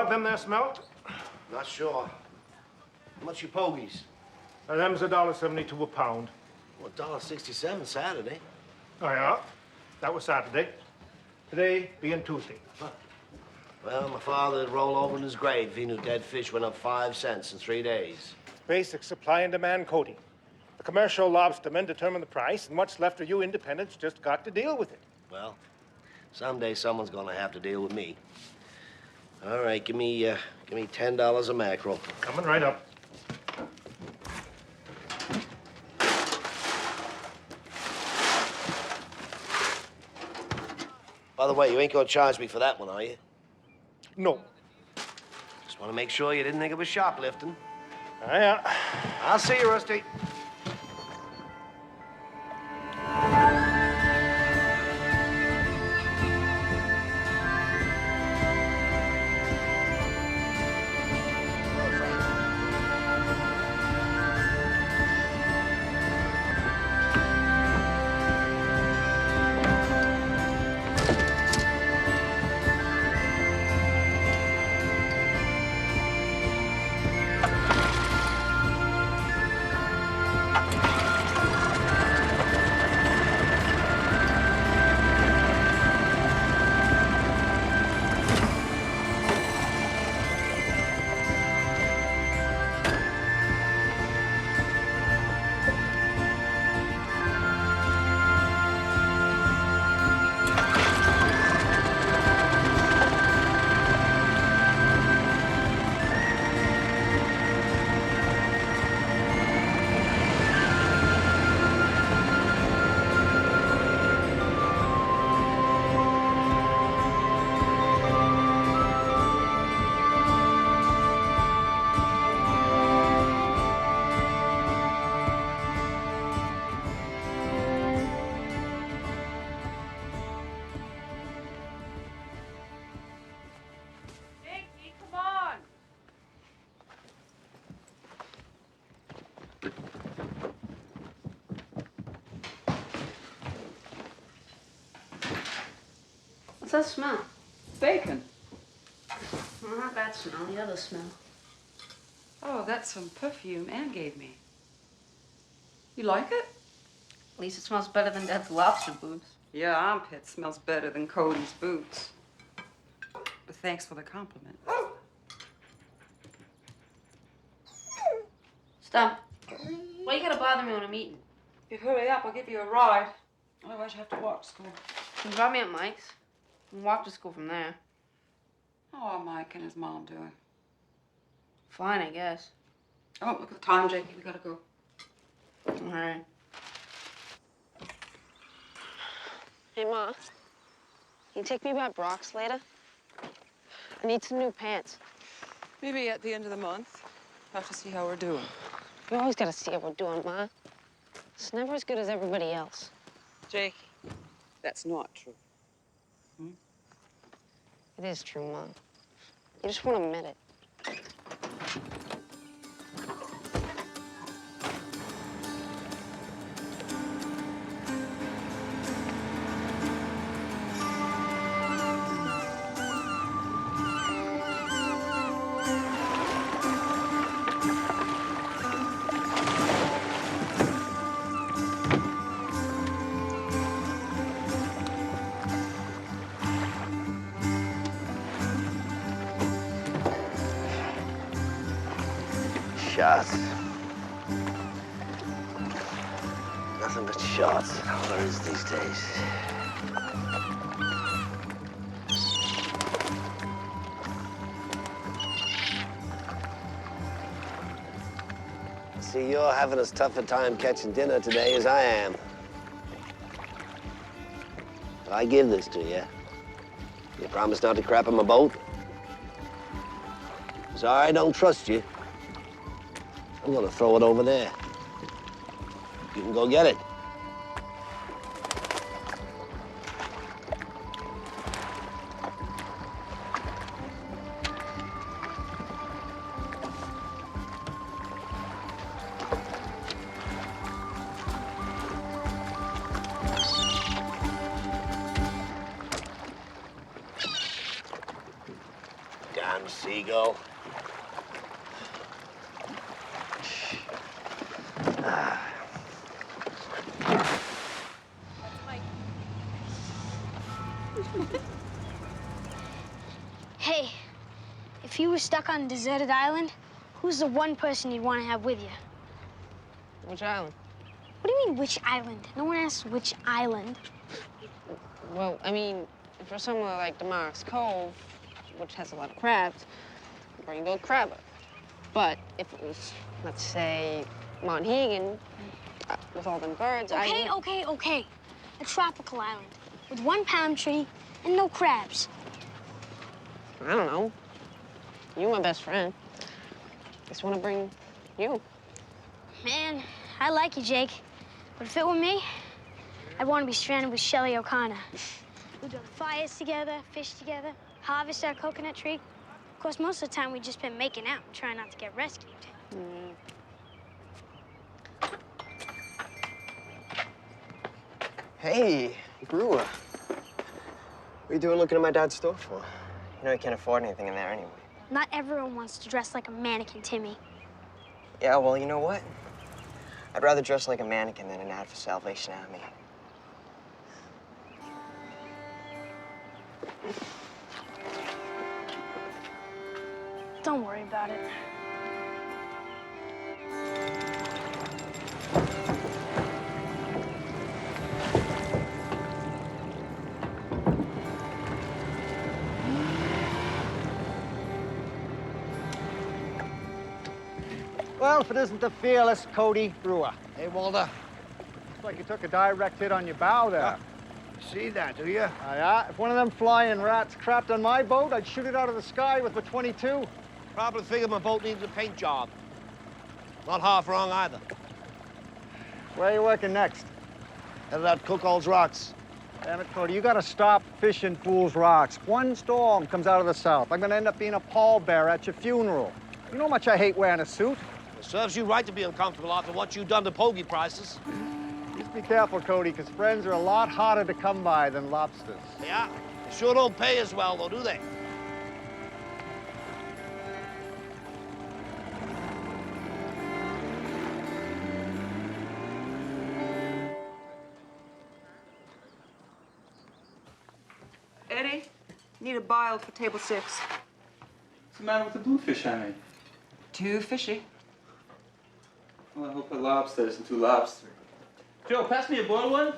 about them there smelt? Not sure. How much you pogies? Them's $1.72 a pound. Well, $1.67 Saturday. Oh, yeah? That was Saturday. Today being Tuesday. Huh. Well, my father'd roll over in his grave if he knew dead fish went up 5 cents in 3 days. Basic supply and demand, Cody. The commercial lobstermen determine the price, and what's left of you independents just got to deal with it. Well, someday someone's gonna have to deal with me. All right, give me $10 a mackerel. Coming right up. By the way, you ain't gonna charge me for that one, are you? No. Just want to make sure you didn't think it was shoplifting. Yeah. I'll see you, Rusty. What's that smell? Bacon. Well, not that smell, the other smell. Oh, that's some perfume Anne gave me. You like it? At least it smells better than Dad's lobster boots. Your armpit smells better than Cody's boots. But thanks for the compliment. Stop. Why you gotta bother me when I'm eating? If you hurry up, I'll give you a ride. Otherwise, you have to walk to school. You can drop me at Mike's and walk to school from there. How are Mike and his mom doing? Fine, I guess. Oh, look at the time, Jakey. We gotta go. All right. Hey, Ma. Can you take me by Brock's later? I need some new pants. Maybe at the end of the month. Have to see how we're doing. You always gotta see how we're doing, Ma. It's never as good as everybody else. Jakey, that's not true. It is true, Ma. You just won't admit it. Shots. Nothing but shots. All there is these days. See, you're having as tough a time catching dinner today as I am. I give this to you. You promise not to crap on my boat? Sorry, I don't trust you. I'm gonna throw it over there. You can go get it. Damn sea go. Hey, if you were stuck on a deserted island, who's the one person you'd want to have with you? Which island? What do you mean, which island? No one asks which island. Well, I mean, for somewhere like Damaris Cove, which has a lot of crabs, bring a crabber. But if it was, let's say, Monhegan, with all them birds, Okay. A tropical island with one palm tree and no crabs. I don't know. You my best friend. Just want to bring you. Man, I like you, Jake. But if it were me, I'd want to be stranded with Shelley O'Connor. We'd build fires together, fish together, harvest our coconut tree. Of course, most of the time we've just been making out, trying not to get rescued. Hey, Brewer. What are you doing looking at my dad's store for? You know you can't afford anything in there anyway. Not everyone wants to dress like a mannequin, Timmy. Yeah, well, you know what? I'd rather dress like a mannequin than an ad for Salvation Army. Don't worry about it. Well, if it isn't the fearless Cody Brewer. Hey, Walter. Looks like you took a direct hit on your bow there. See that, do you? Yeah, if one of them flying rats crapped on my boat, I'd shoot it out of the sky with my .22. Probably figured my boat needs a paint job. Not half wrong either. Where are you working next? Headed out Cookall's Rocks. Damn it, Cody, you gotta stop fishing Fool's Rocks. One storm comes out of the south. I'm gonna end up being a pallbearer at your funeral. You know how much I hate wearing a suit? It serves you right to be uncomfortable after what you've done to Pogie prices. Just be careful, Cody, because friends are a lot harder to come by than lobsters. Yeah, they sure don't pay as well, though, do they? Eddie, need a bile for table 6. What's the matter with the bluefish I made? Too fishy. Well, I hope a lobster isn't too lobster. Joe, pass me a boiled one.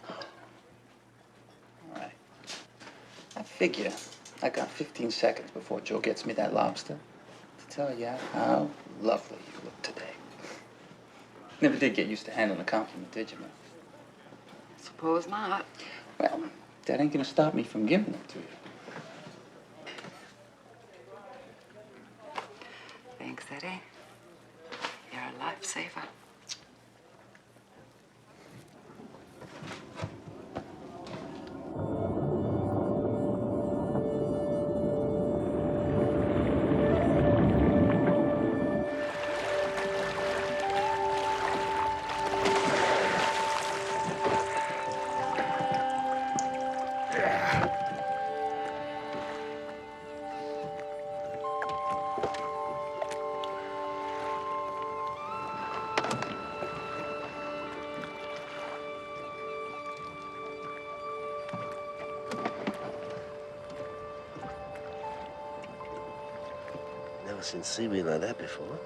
All right. I figure I got 15 seconds before Joe gets me that lobster to tell you how lovely you look today. Never did get used to handling a compliment, did you, man? Suppose not. Well, that ain't gonna stop me from giving it to you. Thanks, Eddie. You're a lifesaver. Never seen seaweed like that before.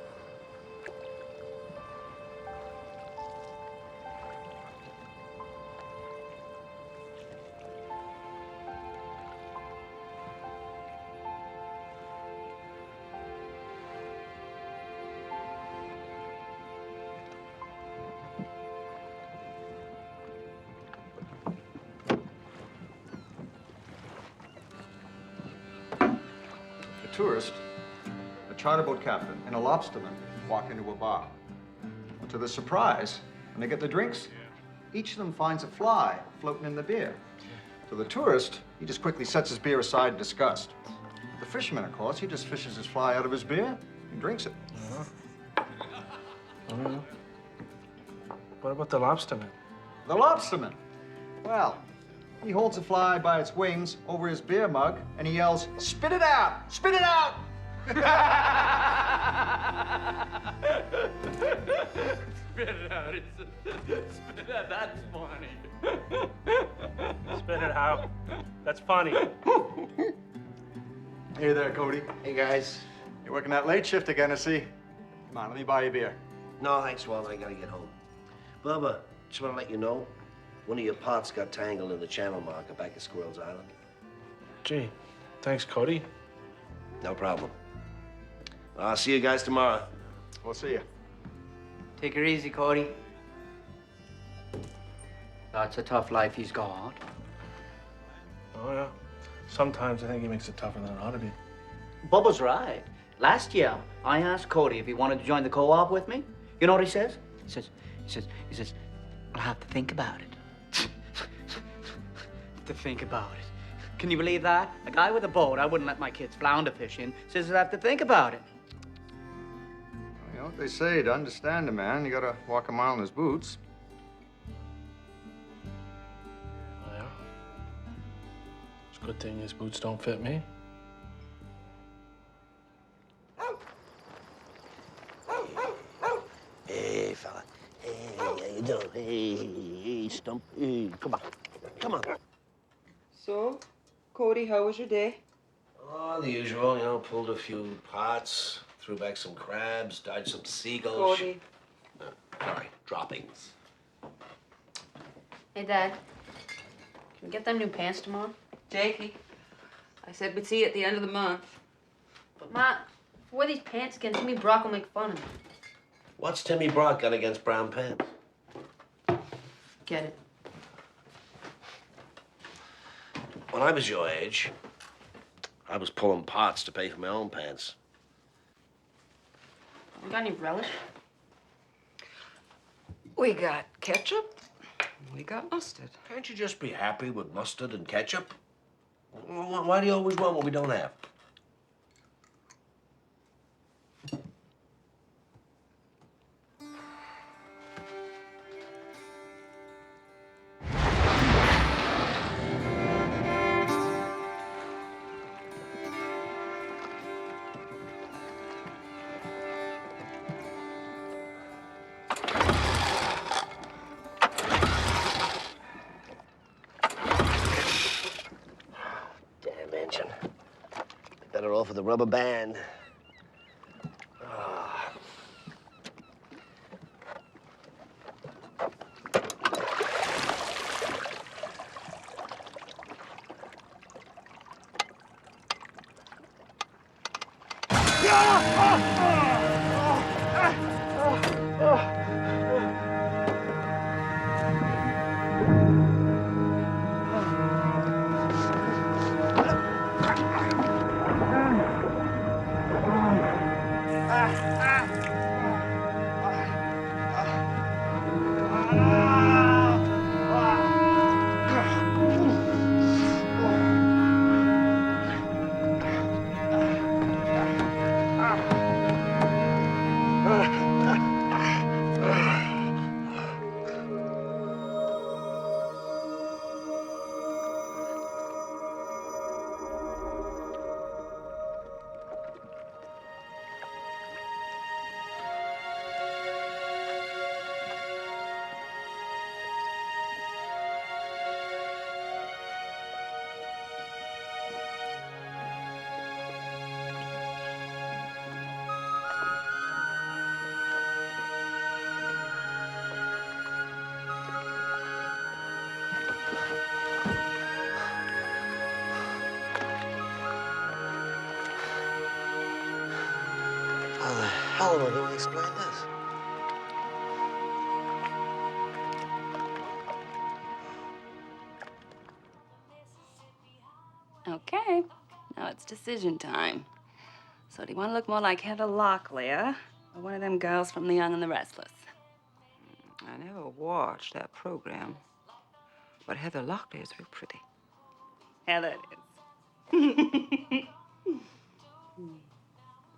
A tourist, a charter boat captain, and a lobsterman walk into a bar. Well, to their surprise, when they get their drinks, each of them finds a fly floating in the beer. To the tourist, he just quickly sets his beer aside in disgust. The fisherman, of course, he just fishes his fly out of his beer and drinks it. What about the lobsterman? The lobsterman. Well, He holds the fly by its wings over his beer mug, and he yells, "Spit it out! Spit it out!" Spit it out. Spit it out. That's funny. Spit it out. That's funny. Hey there, Cody. Hey, guys. You're working that late shift again, I see. Come on, let me buy you a beer. No, thanks, Walter. I gotta get home. Bubba, just want to let you know, one of your pots got tangled in the channel marker back at Squirrel's Island. Gee, thanks, Cody. No problem. I'll see you guys tomorrow. We'll see you. Take her easy, Cody. That's a tough life he's got. Oh, yeah. Sometimes I think he makes it tougher than it ought to be. Bubba's right. Last year, I asked Cody if he wanted to join the co-op with me. You know what he says? He says, I'll have to think about it. To think about it. Can you believe that? A guy with a boat I wouldn't let my kids flounder fish in says I have to think about it. You know what they say, to understand a man, you gotta walk a mile in his boots. Oh, yeah? It's a good thing his boots don't fit me. Hey, fella. Hey, how you doing? Hey, Stump. Hey, come on. Come on. So, Cody, how was your day? Oh, the usual, you know, pulled a few pots, threw back some crabs, dodged some seagulls. Cody. Sorry, droppings. Hey, Dad. Can we get them new pants tomorrow? Jakey, I said we'd see you at the end of the month. But, Ma, if I wear these pants again, Timmy Brock will make fun of me. What's Timmy Brock got against brown pants? Get it? When I was your age, I was pulling pots to pay for my own pants. We got any relish? We got ketchup. We got mustard. Can't you just be happy with mustard and ketchup? Why do you always want what we don't have? Damn engine. Better off with a rubber band. How the hell am I going to explain this? Okay, now it's decision time. So do you want to look more like Heather Locklear or one of them girls from The Young and the Restless? I never watched that program, but Heather Locklear is real pretty. Heather it is.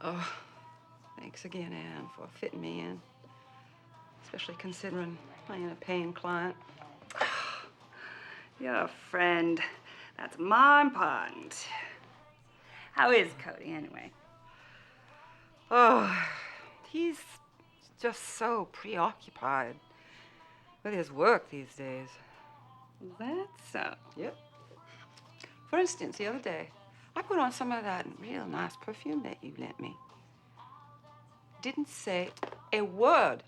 Oh, thanks again, Anne, for fitting me in, especially considering I ain't a paying client. Your friend. That's more important. How is Cody, anyway? Oh, he's just so preoccupied with his work these days. That's so. Yep. For instance, the other day, I put on some of that real nice perfume that you lent me. Didn't say a word.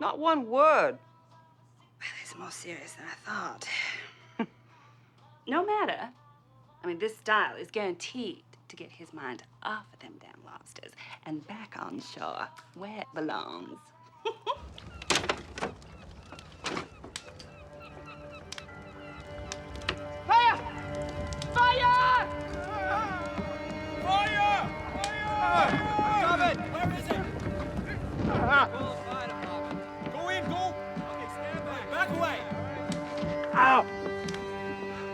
Not one word. Well, it's more serious than I thought. No matter. I mean, this style is guaranteed to get his mind off of them damn lobsters and back on shore where it belongs. Fire! Fire! Fire! Fire! Stop it! Where is it? Call the fire department. Go in, go! Okay, stand by. Back away! Ow!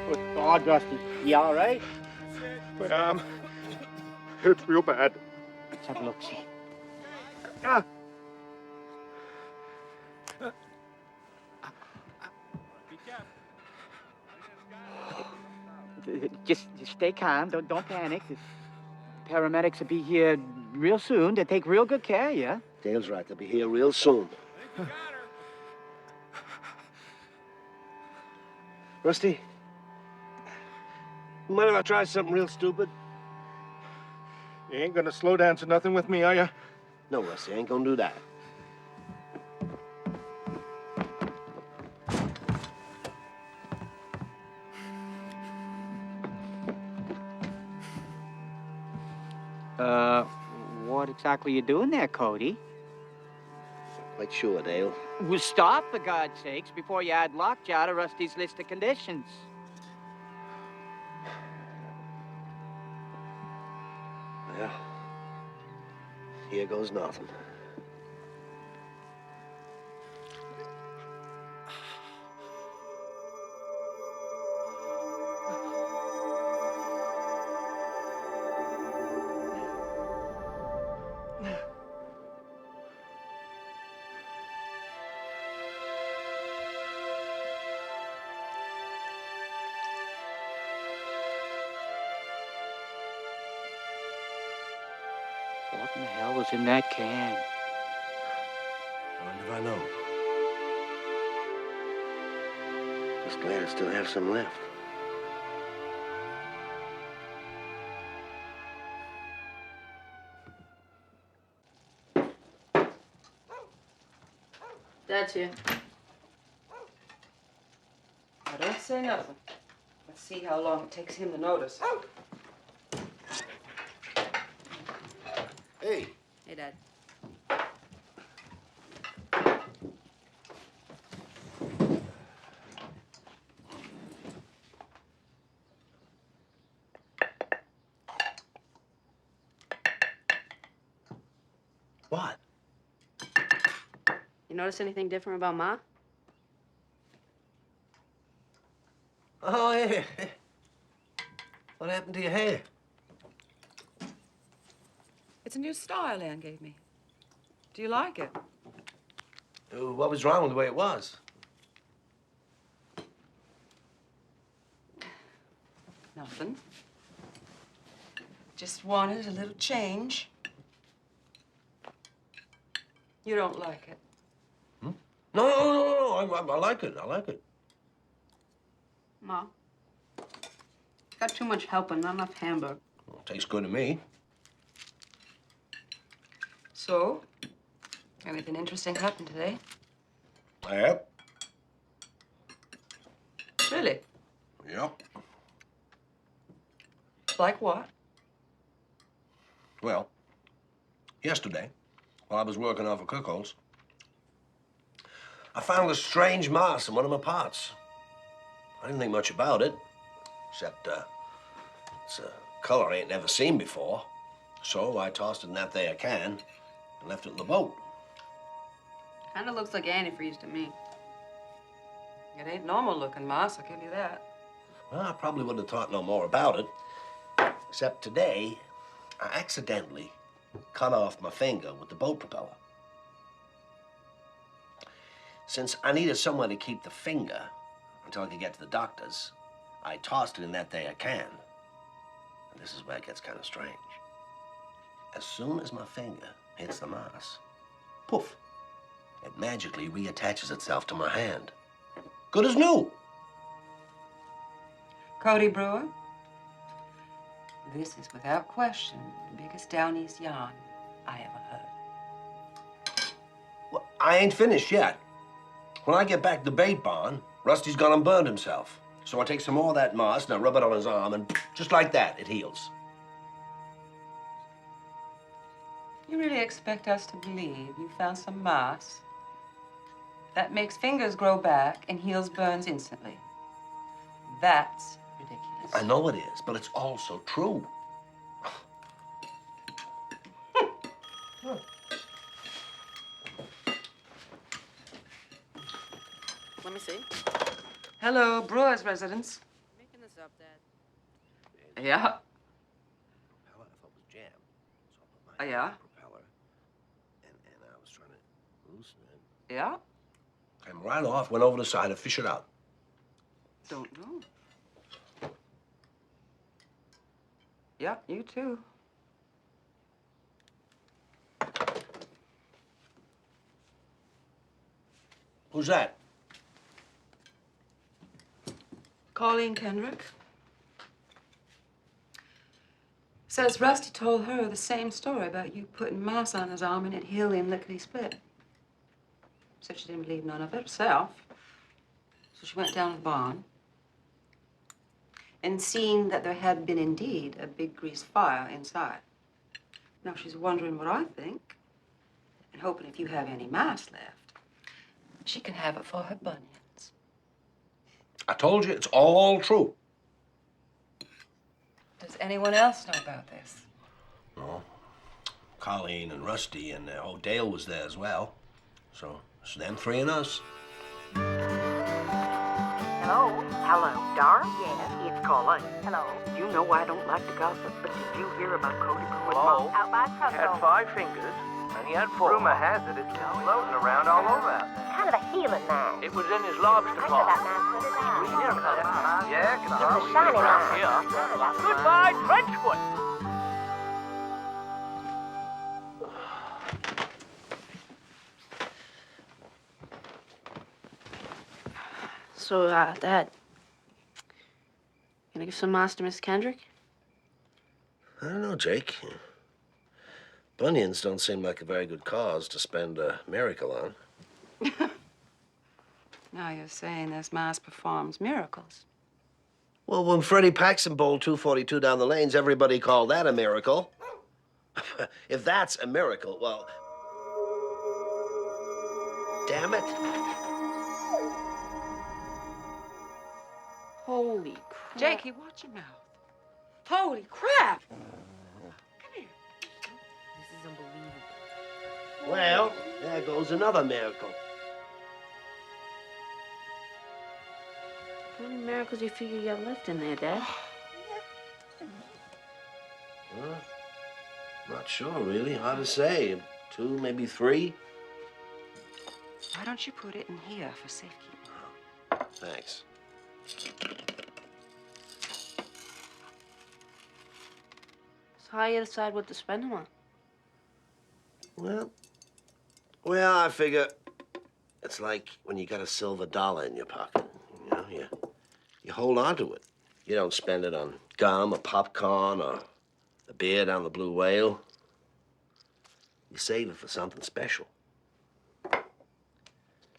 Good God, Rusty. You all right? My arm hurts real bad. Let's have a look, see. Ah! Just stay calm. Don't panic. The paramedics will be here real soon to take real good care of you. Dale's right. They'll be here real soon. Rusty, you mind if I try something real stupid? You ain't gonna slow dance or nothing with me, are you? No, Rusty, I ain't gonna do that. What exactly you doing there, Cody? Quite sure, Dale. Well, stop, for God's sakes, before you add lockjaw to Rusty's list of conditions. Well, here goes nothing. What in the hell was in that can? I wonder if I know. Just glad I still have some left. Dad's here. Now, don't say nothing. Let's see how long it takes him to notice. Hey. Hey, Dad. What? You notice anything different about Ma? Oh, yeah. What happened to your hair? It's a new style Ann gave me. Do you like it? What was wrong with the way it was? Nothing. Just wanted a little change. You don't like it? No. I like it. I like it. Ma. Got too much help and not enough hamburger. Well, tastes good to me. So, anything interesting happened today? Yep. Really? Yep. Like what? Well, yesterday, while I was working off of Cookhouse, I found a strange mass in one of my pots. I didn't think much about it, except it's a color I ain't never seen before. So I tossed it in that there can and left it in the boat. Kinda looks like antifreeze to me. It ain't normal looking, Moss, I'll give you that. Well, I probably wouldn't have thought no more about it, except today, I accidentally cut off my finger with the boat propeller. Since I needed somewhere to keep the finger, until I could get to the doctor's, I tossed it in that there can. And this is where it gets kind of strange. As soon as my finger hits the moss, poof, it magically reattaches itself to my hand. Good as new. Cody Brewer, this is without question the biggest down east yarn I ever heard. Well, I ain't finished yet. When I get back to the bait barn, Rusty's gone and burned himself. So I take some more of that moss and I rub it on his arm, and just like that, it heals. You really expect us to believe you found some moss that makes fingers grow back and heals burns instantly? That's ridiculous. I know it is, but it's also true. Let me see. Hello, Brewer's residence. Making this up, Dad. Yeah. Propeller, I thought was jam. So I put my Yeah. propeller, and I was trying to loosen it. Yeah. Came right off, went over the side, and fished it out. Don't know. Yeah, you too. Who's that? Colleen Kendrick. Says Rusty told her the same story about you putting moss on his arm and it healed him lickety-split. Said she didn't believe none of it herself. So she went down to the barn and seen that there had been indeed a big grease fire inside. Now she's wondering what I think and hoping if you have any moss left, she can have it for her bunions. I told you, it's all true. Does anyone else know about this? No. Colleen and Rusty and Dale was there as well. So it's them three and us. Hello? Hello, Dar? Yes, it's Colleen. Hello. You know I don't like to gossip, but did you hear about Cody Brewer's mom? Out by He had 5 fingers, and he had 4. Rumor has it it's still floating around all over out there. Kind of a healing knife. It was in his lobster I pot. got that knife put it Yeah, It's a shiny knife. here. Goodbye, Trenchwood. So, Dad, gonna give some moss to Miss Kendrick? I don't know, Jake. Bunions don't seem like a very good cause to spend a miracle on. Now you're saying this moss performs miracles. Well, when Freddie Paxson bowled 242 down the lanes, everybody called that a miracle. If that's a miracle, well, damn it. Holy crap. Jakey, watch your mouth. Holy crap! Come here. This is unbelievable. Well, there goes another miracle. How many miracles do you figure you got left in there, Dad? Well, not sure, really. Hard to say. 2, maybe 3. Why don't you put it in here for safekeeping? Thanks. So how you decide what to spend them on? Well, I figure it's like when you got a silver dollar in your pocket. You know, you hold on to it. You don't spend it on gum or popcorn or a beer down the Blue Whale. You save it for something special.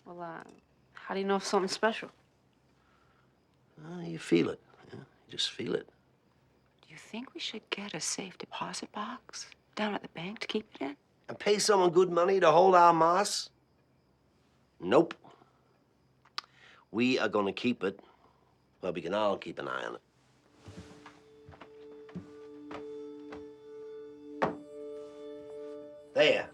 Well, how do you know if something's special? You feel it. You just feel it. Do you think we should get a safe deposit box down at the bank to keep it in? And pay someone good money to hold our moss? Nope. We are gonna keep it. Well, we can all keep an eye on it. There.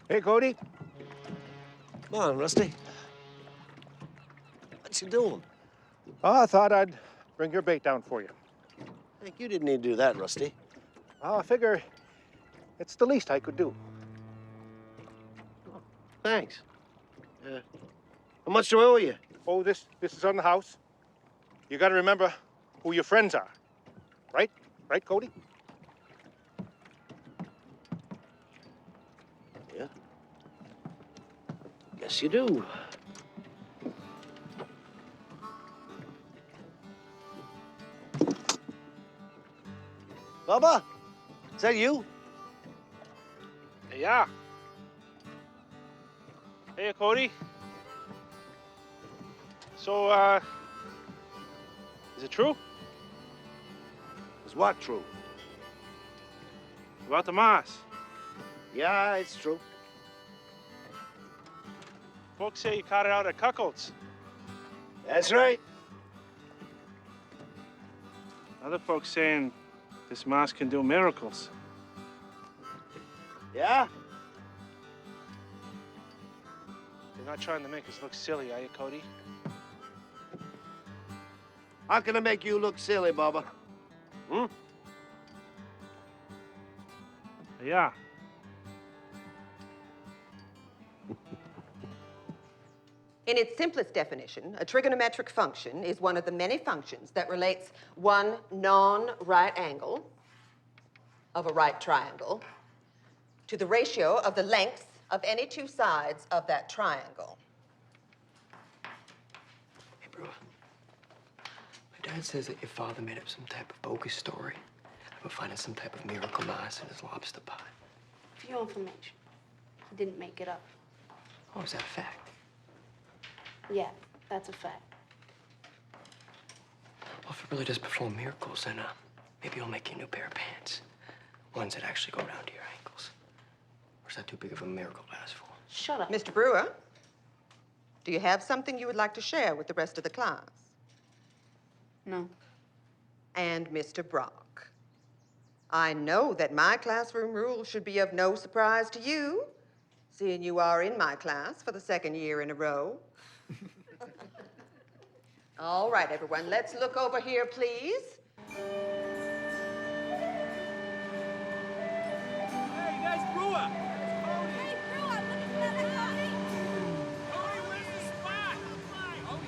Hey, Cody. Come on, Rusty. What you doing? Oh, I thought I'd bring your bait down for you. Heck, you didn't need to do that, Rusty. Oh, I figure it's the least I could do. Thanks. How much do I owe you? Oh, this is on the house. You gotta remember who your friends are. Right? Right, Cody? Yeah. Yes, you do. Bubba, is that you? Yeah. Hey, Cody. So, is it true? Is what true? About the moss? Yeah, it's true. Folks say you caught it out at Cuckold's. That's right. Other folks saying this moss can do miracles. Yeah? You're not trying to make us look silly, are you, Cody? How can I make you look silly, Bubba? Hmm? Yeah. In its simplest definition, a trigonometric function is one of the many functions that relates one non-right angle of a right triangle to the ratio of the lengths of any two sides of that triangle. Hey, Brewer. My dad says that your father made up some type of bogus story about finding some type of miracle moss in his lobster pot. For your information, he didn't make it up. Oh, is that a fact? Yeah, that's a fact. Well, if it really does perform miracles, then maybe you'll make you a new pair of pants. Ones that actually go down to your ankles. Or is that too big of a miracle to ask for? Shut up. Mr. Brewer, do you have something you would like to share with the rest of the class? No. And Mr. Brock, I know that my classroom rules should be of no surprise to you, seeing you are in my class for the second year in a row. All right, everyone, let's look over here, please. Hey, you guys, Brewer! Hey, Brewer, look at that, Cody, where's the spot?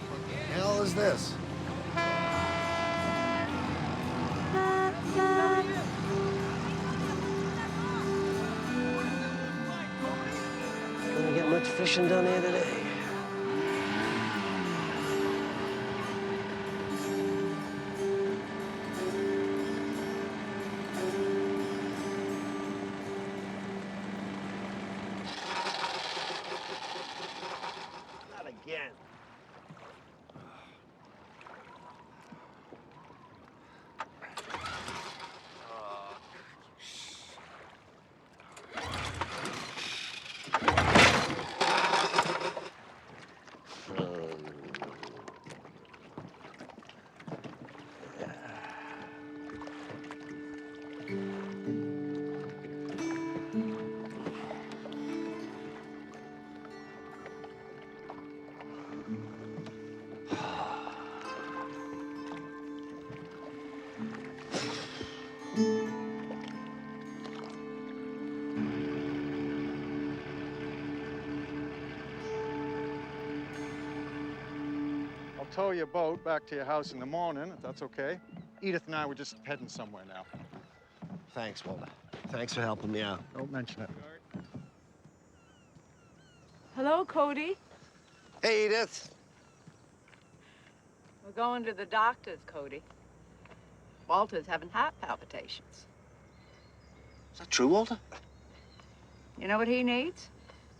What the hell is this? Gonna get much fishing done here today. Not again. I'll tow your boat back to your house in the morning, if that's okay. Edith and I were just heading somewhere now. Thanks, Walter. Thanks for helping me out. Don't mention it. Hello, Cody. Hey, Edith. We're going to the doctor's, Cody. Walter's having heart palpitations. Is that true, Walter? You know what he needs?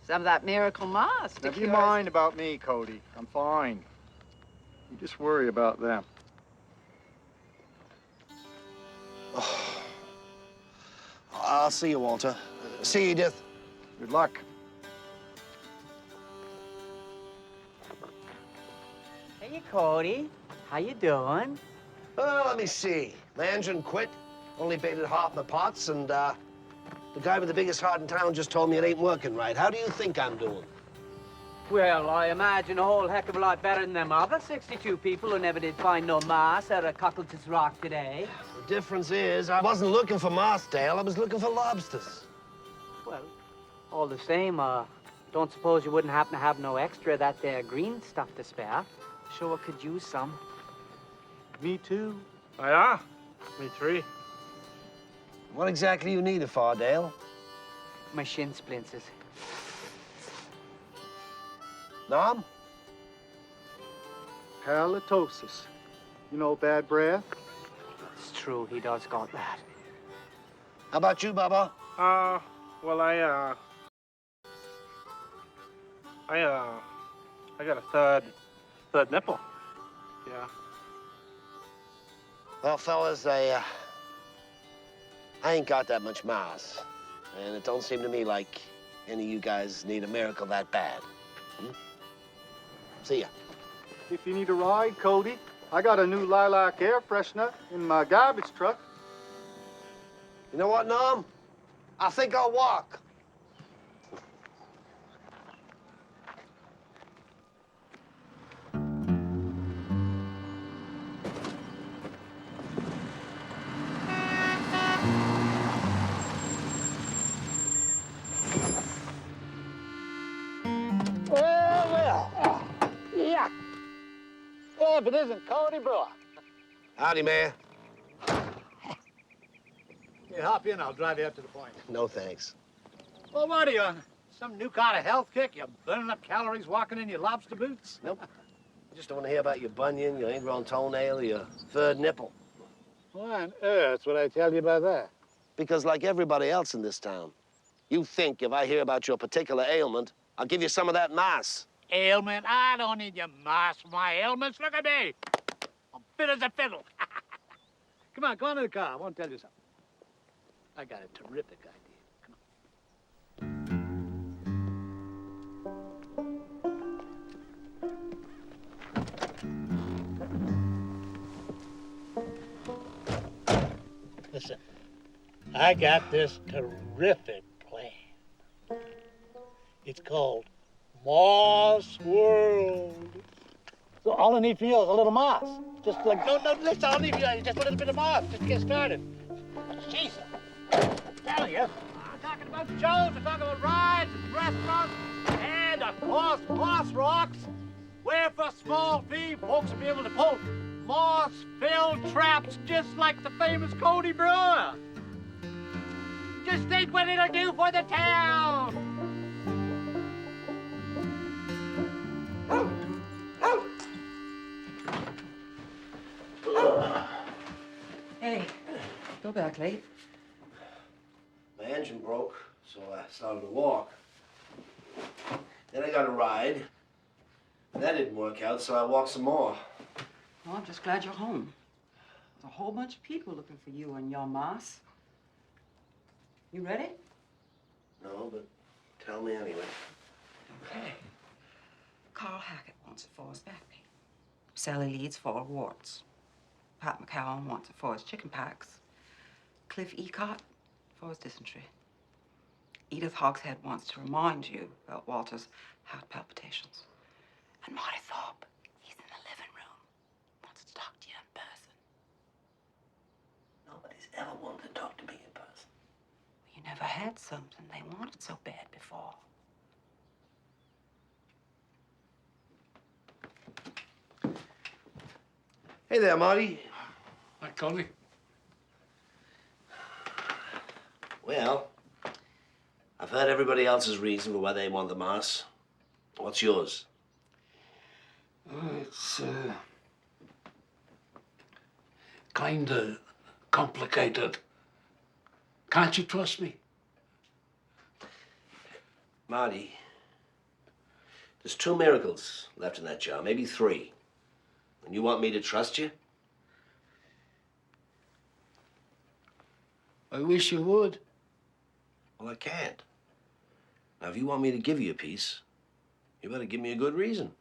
Some of that miracle moss. Never you mind about me, Cody. I'm fine. You just worry about them. Oh. I'll see you, Walter. See you, Edith. Good luck. Hey, Cody. How you doing? Let me see. My engine quit. Only baited hot in the pots, and The guy with the biggest heart in town just told me it ain't working right. How do you think I'm doing? Well, I imagine a whole heck of a lot better than them other 62 people who never did find no mass out of Cockleton's Rock today. The difference is, I wasn't looking for Marsdale, I was looking for lobsters. Well, all the same, don't suppose you wouldn't happen to have no extra of that there green stuff to spare? Sure could use some. Me too. Oh, yeah? Me three. What exactly you need it for, Dale? My shin splinters. Nom? Halitosis. You know, bad breath? It's true, he does got that. How about you, Bubba? Well, I got a third nipple. Yeah. Well, fellas, I ain't got that much mass. And it don't seem to me like any of you guys need a miracle that bad. See ya. If you need a ride, Cody, I got a new lilac air freshener in my garbage truck. You know what, Nom? I think I'll walk. Well. Yeah. Well, if it isn't Cody Brewer. Howdy, man. Here, hop in. I'll drive you up to the point. No, thanks. Well, what are you on? Some new kind of health kick? You're burning up calories walking in your lobster boots? Nope. I just don't want to hear about your bunion, your ingrown toenail, your third nipple. Why on earth would I tell you about that? Because like everybody else in this town, you think if I hear about your particular ailment, I'll give you some of that mass. Ailment? I don't need your mass for my ailments. Look at me. I'm fit as a fiddle. Come on, go on to the car. I want to tell you something. I got a terrific idea. Come on. Listen, I got this terrific plan. It's called Moss World. So all I need for you is a little moss. Just like, no, listen, all I need for you is just a little bit of moss. Just get started. Jesus. I'm telling you. I'm talking about shows, I'm talking about rides and restaurants, and of course, moss rocks, where for a small fee, folks will be able to pull moss-filled traps just like the famous Cody Brewer. Just think what it'll do for the town. Hey, go back late. My engine broke, so I started to walk. Then I got a ride. That didn't work out, so I walked some more. Well, I'm just glad you're home. There's a whole bunch of people looking for you and your moss. You ready? No, but tell me anyway. Okay. Carl Hackett wants it for his back pain. Sally Leeds for awards. Pat McCowan wants it for his chicken packs. Cliff Ecott for his dysentery. Edith Hogshead wants to remind you about Walter's heart palpitations. And Marty Thorpe, he's in the living room. Wants to talk to you in person. Nobody's ever wanted to talk to me in person. You never had something they wanted so bad before. Hey there, Marty. Hi, Cody. Well, I've heard everybody else's reason for why they want the mass. What's yours? It's kinda complicated. Can't you trust me? Marty, there's 2 miracles left in that jar, maybe 3. And you want me to trust you? I wish you would. Well, I can't. Now, if you want me to give you a piece, you better give me a good reason.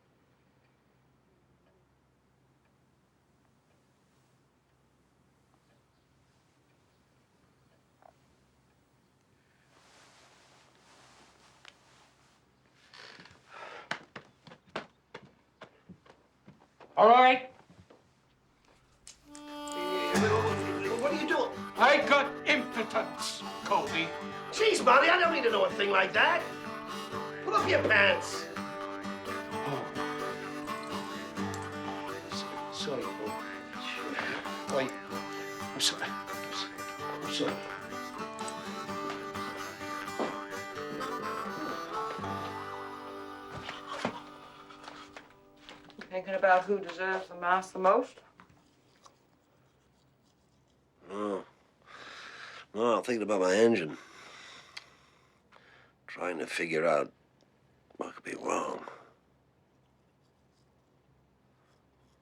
All right? What are you doing? I got impotence, Cody. Jeez, Marty, I don't need to know a thing like that. Pull up your pants. Sorry, Cody. Wait. I'm sorry. I'm sorry. Thinking about who deserves the mouse the most? No. No, I'm thinking about my engine. Trying to figure out what could be wrong.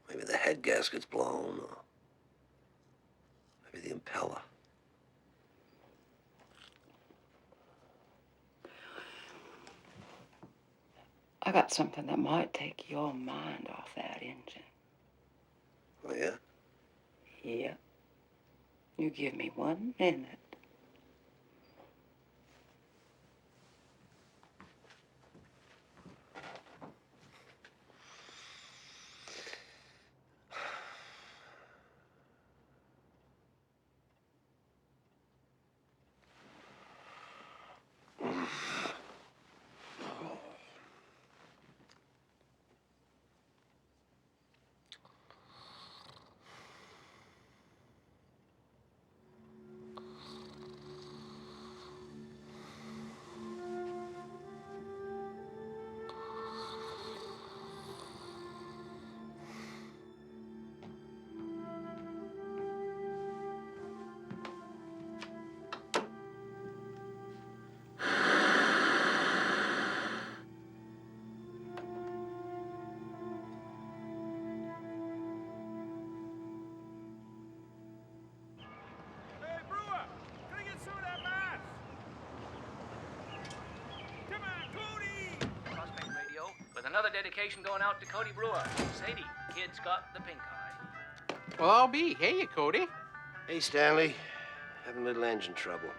Maybe the head gasket's blown, or maybe the impeller. I got something that might take your mind off that engine. Oh, yeah? Yeah. You give me 1 minute. Another dedication going out to Cody Brewer. Sadie, kid's got the pink eye. Well, I'll be. Hey, Cody. Hey, Stanley. Having a little engine trouble.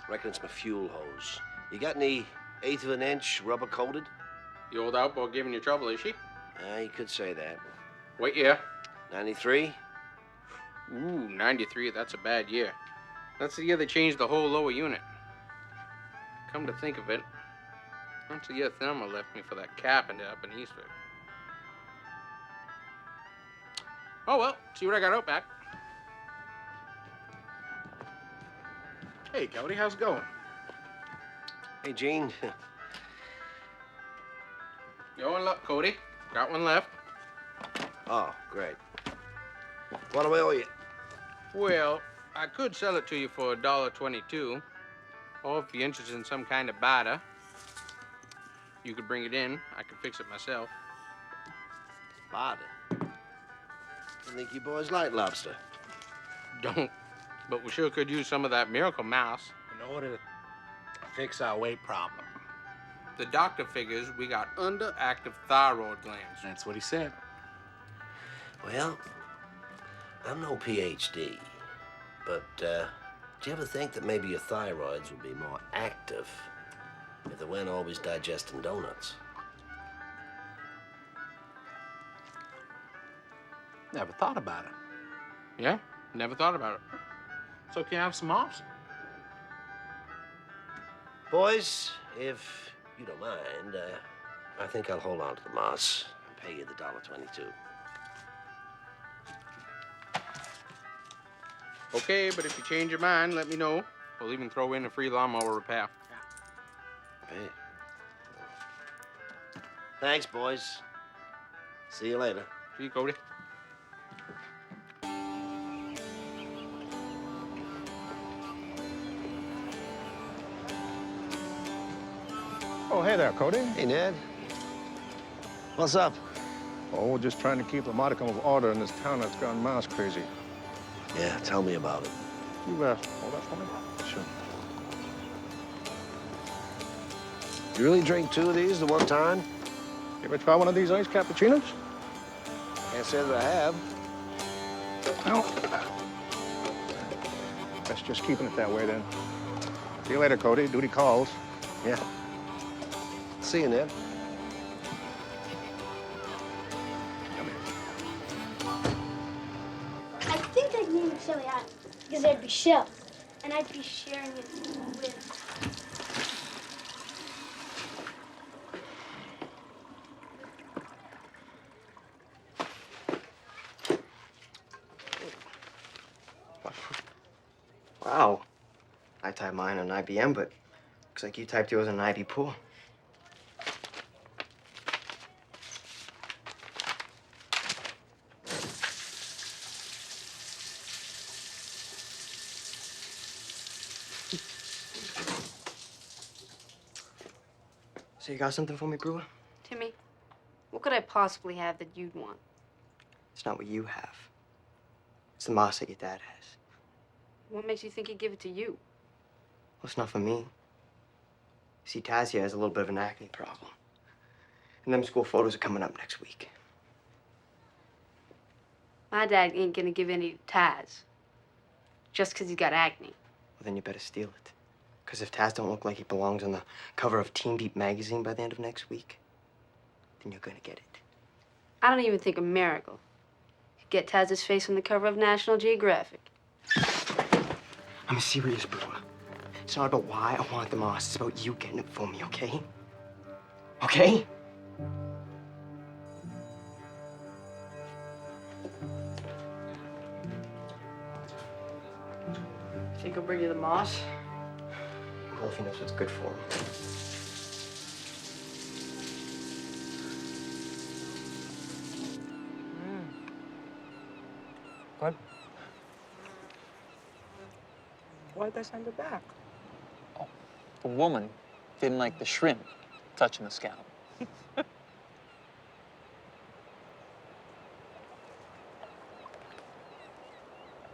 Reckon it's my fuel hose. You got any 1/8 of an inch rubber coated? The old outboard giving you trouble, is she? You could say that. What year? 93? Ooh, 93. That's a bad year. That's the year they changed the whole lower unit. Come to think of it, that's the year Thelma left me for that carpenter up in Eastford. Oh, well, see what I got out back. Hey, Cody, how's it going? Hey, Gene. You're in luck, Cody. Got one left. Oh, great. What do I owe you? Well, I could sell it to you for $1.22. Or if you're interested in some kind of barter, you could bring it in. I could fix it myself. Barter? I think you boys like lobster. Don't. But we sure could use some of that miracle mouse. In order to fix our weight problem. The doctor figures we got underactive thyroid glands. That's what he said. Well, I'm no PhD, but do you ever think that maybe your thyroids would be more active if they weren't always digesting donuts? Never thought about it. Yeah, never thought about it. So can I have some mops? Boys, if you don't mind, I think I'll hold on to the moss and pay you the $1.22. Okay, but if you change your mind, let me know. We'll even throw in a free lawnmower repair. Hey. Thanks, boys. See you later. See you, Cody. Oh, hey there, Cody. Hey, Ned. What's up? Oh, we're just trying to keep a modicum of order in this town that's gone mouse crazy. Yeah, tell me about it. You hold that for me? Sure. You really drink 2 of these at one time? You ever try one of these iced cappuccinos? Can't say that I have. No. Best just keeping it that way, then. See you later, Cody. Duty calls. Yeah. See you, Ned. Come here. Because there'd be shells, and I'd be sharing it with... Wow. I typed mine on IBM, but looks like you typed yours on an Ivy pool. So you got something for me, Brewer? Timmy, what could I possibly have that you'd want? It's not what you have. It's the moss that your dad has. What makes you think he'd give it to you? Well, it's not for me. See, Tazia has a little bit of an acne problem. And them school photos are coming up next week. My dad ain't gonna give any to Taz. Just 'cause he's got acne. Well, then you better steal it. Because if Taz don't look like he belongs on the cover of Teen Beat magazine by the end of next week, then you're gonna get it. I don't even think a miracle could get Taz's face on the cover of National Geographic. I'm serious, Brewer. It's not about why I want the moss. It's about you getting it for me, okay? Okay? Think he'll bring you the moss? Well, if he knows what's good for him. What? Why'd they send it back? The woman didn't like the shrimp touching the scalp.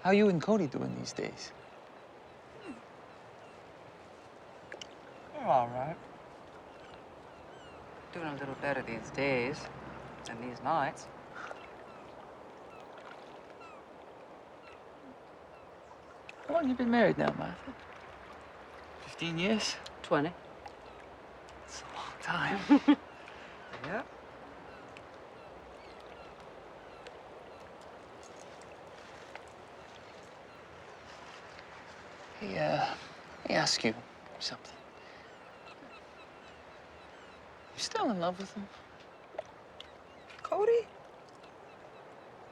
How you and Cody doing these days? They're all right. Doing a little better these days than these nights. How long you been married now, Martha? 15 years? 20. It's a long time. Yeah. Hey, let me ask you something. You still in love with him? Cody?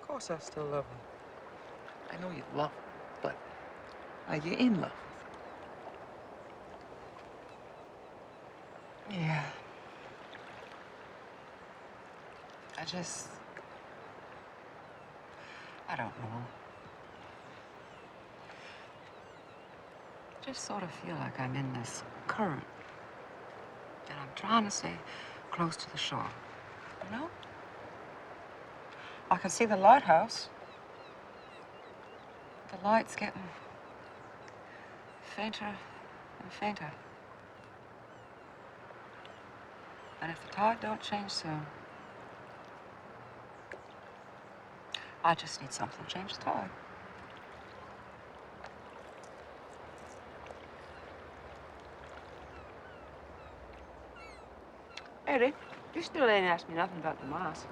Of course I still love him. I know you love him, but are you in love? Yeah. I don't know. I just sort of feel like I'm in this current. And I'm trying to stay close to the shore, you know? I can see the lighthouse. The light's getting fainter and fainter. And if the tide don't change soon, I just need something to change the tide. Eddie, you still ain't asked me nothing about the moss.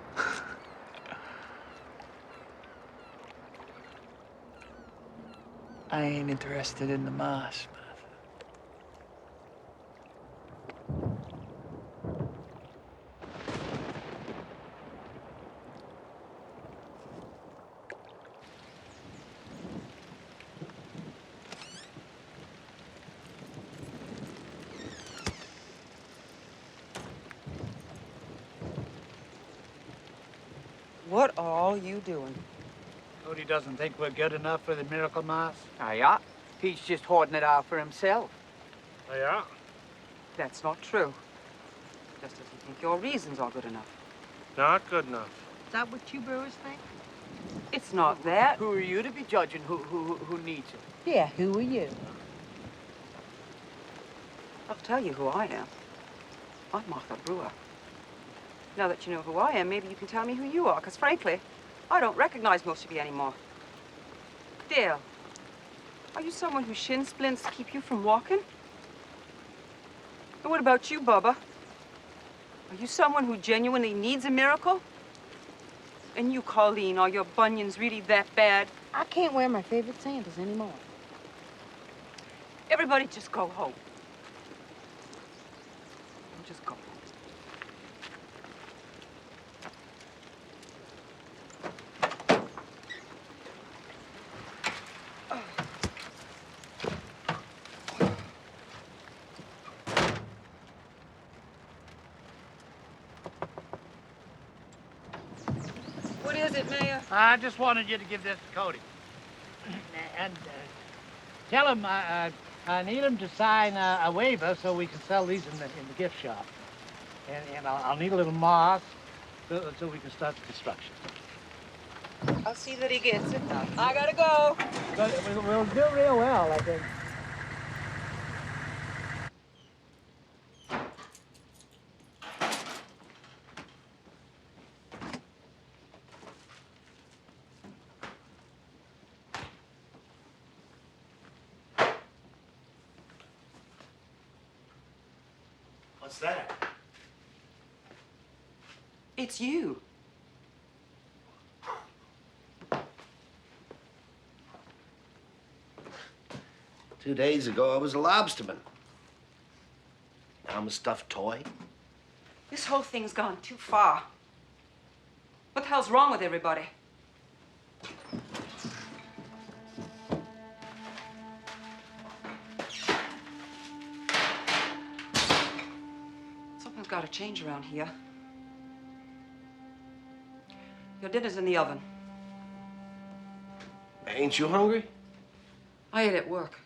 I ain't interested in the moss, Martha. What are all you doing? Cody doesn't think we're good enough for the miracle moss. Ah, yeah. He's just hoarding it out for himself. Oh, yeah? That's not true. Just as you think your reasons are good enough. Not good enough. Is that what you brewers think? It's not that. Who are you to be judging who needs it? Yeah, who are you? I'll tell you who I am. I'm Martha Brewer. Now that you know who I am, maybe you can tell me who you are, because frankly, I don't recognize most of you anymore. Dale, are you someone whose shin splints keep you from walking? And what about you, Bubba? Are you someone who genuinely needs a miracle? And you, Colleen, are your bunions really that bad I can't wear my favorite sandals anymore. Everybody just go home. Just go. What is it, Mayor? I just wanted you to give this to Cody. And tell him I need him to sign a waiver so we can sell these in the gift shop. And I'll need a little moss so we can start the construction. I'll see that he gets it. I gotta go. But we'll do real well, I think. What's that? It's you. 2 days ago, I was a lobsterman. Now I'm a stuffed toy. This whole thing's gone too far. What the hell's wrong with everybody? Something's got to change around here. Your dinner's in the oven. Ain't you hungry? I ate at work.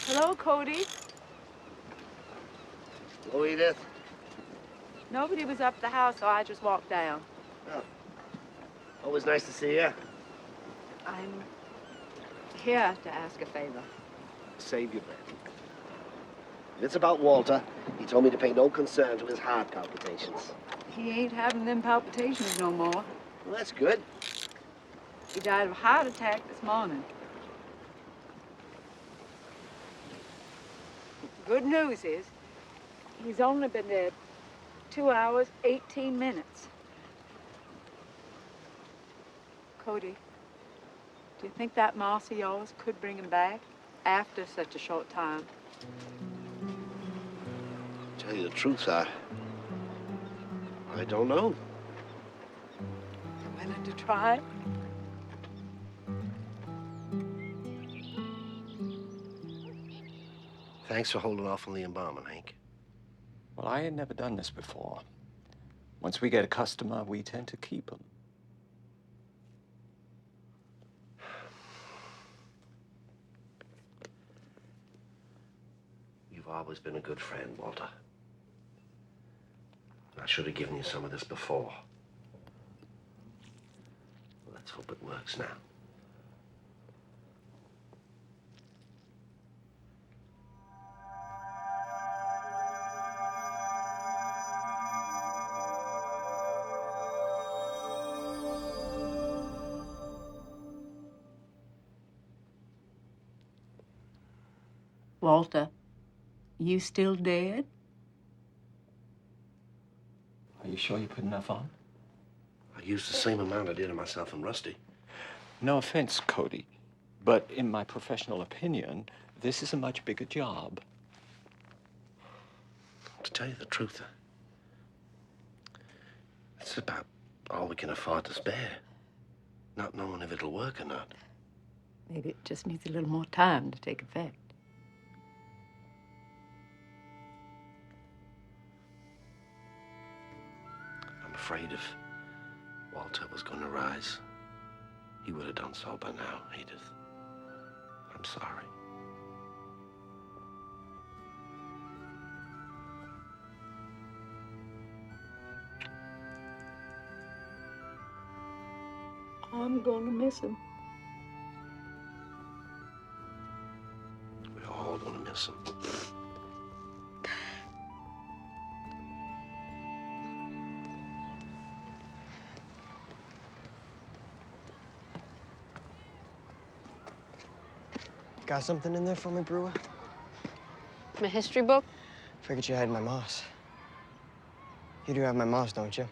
Hello, Cody. Hello, Edith. Nobody was up at the house, so I just walked down. Oh. Always nice to see you. I'm here to ask a favor. Save your breath. If it's about Walter, he told me to pay no concern to his heart palpitations. He ain't having them palpitations no more. Well, that's good. He died of a heart attack this morning. Good news is, he's only been dead 2 hours, 18 minutes. Cody, do you think that moss of yours could bring him back after such a short time? Tell you the truth, I don't know. I'm willing to try. Thanks for holding off on the embalming, Hank. Well, I had never done this before. Once we get a customer, we tend to keep them. You've always been a good friend, Walter. I should have given you some of this before. Let's hope it works now. Walter, you still dead? Are you sure you put enough on? I used the same amount I did of myself and Rusty. No offense, Cody, but in my professional opinion, this is a much bigger job. To tell you the truth, it's about all we can afford to spare. Not knowing if it'll work or not. Maybe it just needs a little more time to take effect. I'm afraid if Walter was going to rise, he would have done so by now, Edith. I'm sorry. I'm gonna miss him. We're all going to miss him. Got something in there for me, Brewer? My history book? Figured you had my moss. You do have my moss, don't you?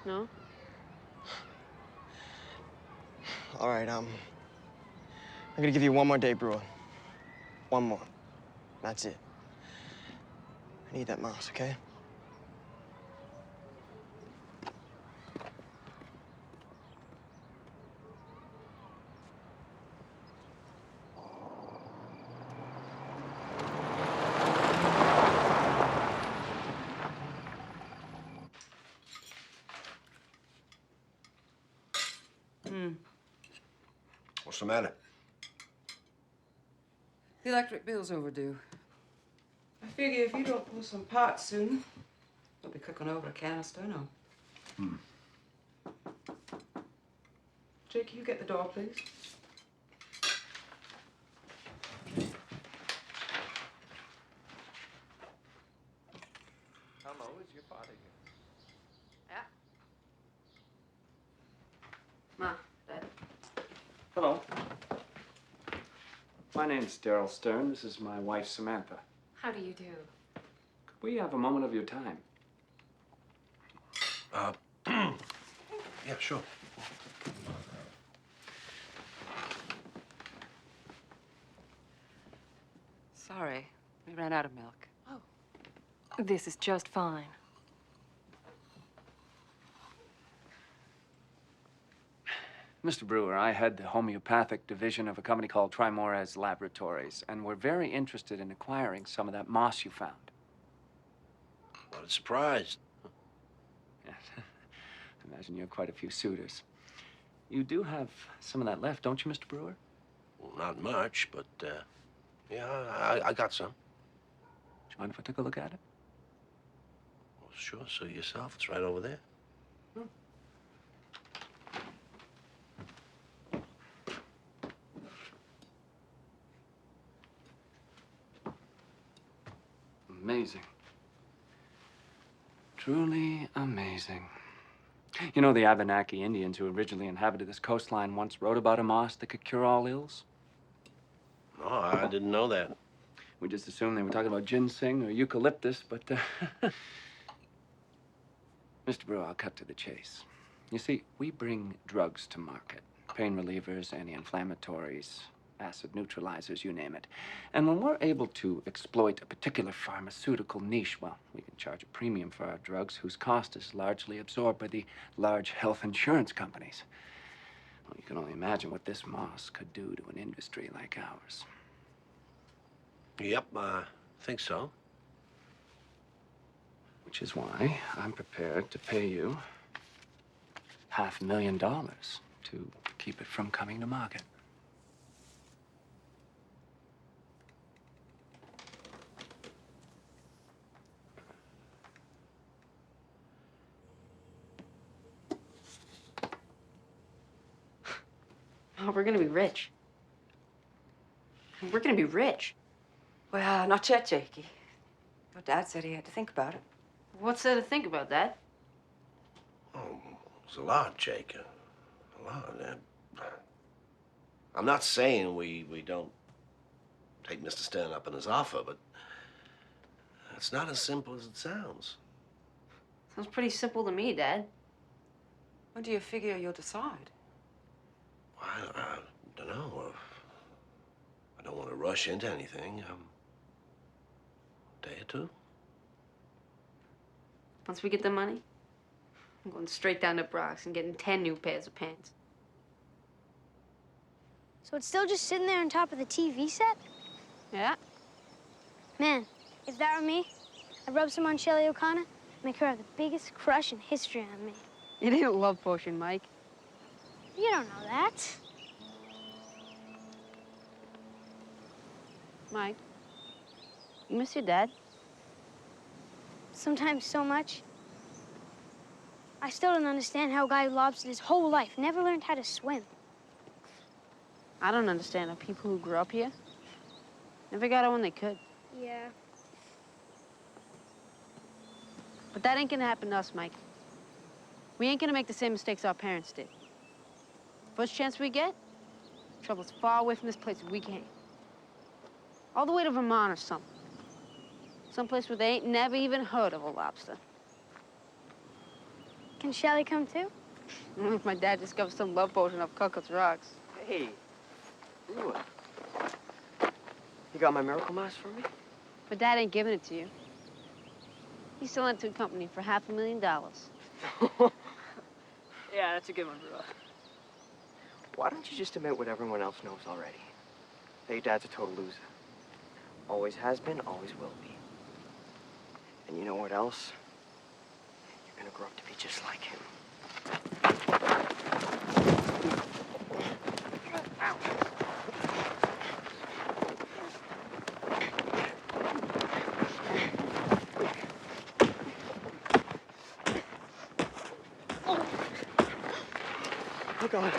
No. All right, I'm gonna give you one more day, Brewer. One more. That's it. I need that moss, okay? What's the matter? The electric bill's overdue. I figure if you don't pull some parts soon, we'll be cooking over a canister, no. Jake, you get the door, please. Hello, is your father here? Yeah. Ma, Dad. Hello. My name's Daryl Stern. This is my wife, Samantha. How do you do? Could we have a moment of your time? Yeah, sure. Sorry, we ran out of milk. This is just fine. Mr. Brewer, I head the homeopathic division of a company called Trimores Laboratories, and we're very interested in acquiring some of that moss you found. What a surprise. Yes. I imagine you have quite a few suitors. You do have some of that left, don't you, Mr. Brewer? Well, not much, but, yeah, I got some. Do you mind if I took a look at it? Well, sure, see yourself. It's right over there. Amazing. Truly amazing. You know, the Abenaki Indians who originally inhabited this coastline once wrote about a moss that could cure all ills? No, I didn't know that. We just assumed they were talking about ginseng or eucalyptus, but, Mr. Brewer, I'll cut to the chase. You see, we bring drugs to market. Pain relievers, anti-inflammatories, acid neutralizers, you name it. And when we're able to exploit a particular pharmaceutical niche, well, we can charge a premium for our drugs whose cost is largely absorbed by the large health insurance companies. Well, you can only imagine what this moss could do to an industry like ours. Yep, I think so. Which is why I'm prepared to pay you $500,000 to keep it from coming to market. Oh, we're gonna be rich. We're gonna be rich. Well, not yet, Jakey. Your dad said he had to think about it. What's there to think about, Dad? Oh, it's a lot, Jake. A lot. I'm not saying we don't take Mr. Stern up on his offer, but it's not as simple as it sounds. Sounds pretty simple to me, Dad. When do you figure you'll decide? I don't know. I don't want to rush into anything. Day or two. Once we get the money, I'm going straight down to Brock's and getting 10 new pairs of pants. So it's still just sitting there on top of the TV set? Yeah. Man, if that were me, I'd rub some on Shelly O'Connor, make her have the biggest crush in history on me. It ain't a love potion, Mike. You don't know that. Mike, you miss your dad? Sometimes so much. I still don't understand how a guy who lobstered his whole life never learned how to swim. I don't understand how people who grew up here never got out when they could. Yeah. But that ain't gonna happen to us, Mike. We ain't gonna make the same mistakes our parents did. First chance we get, Travel as far away from this place as we can. All the way to Vermont or something. Someplace where they ain't never even heard of a lobster. Can Shelly come too? If my dad discovers some love potion off Coco's rocks. Hey, Brewer. You got my miracle mask for me? But Dad ain't giving it to you. He's selling it to a company for $500,000. Yeah, that's a good one, Brewer. Why don't you just admit what everyone else knows already? That your dad's a total loser. Always has been, always will be. And you know what else? You're gonna grow up to be just like him. Oh, God.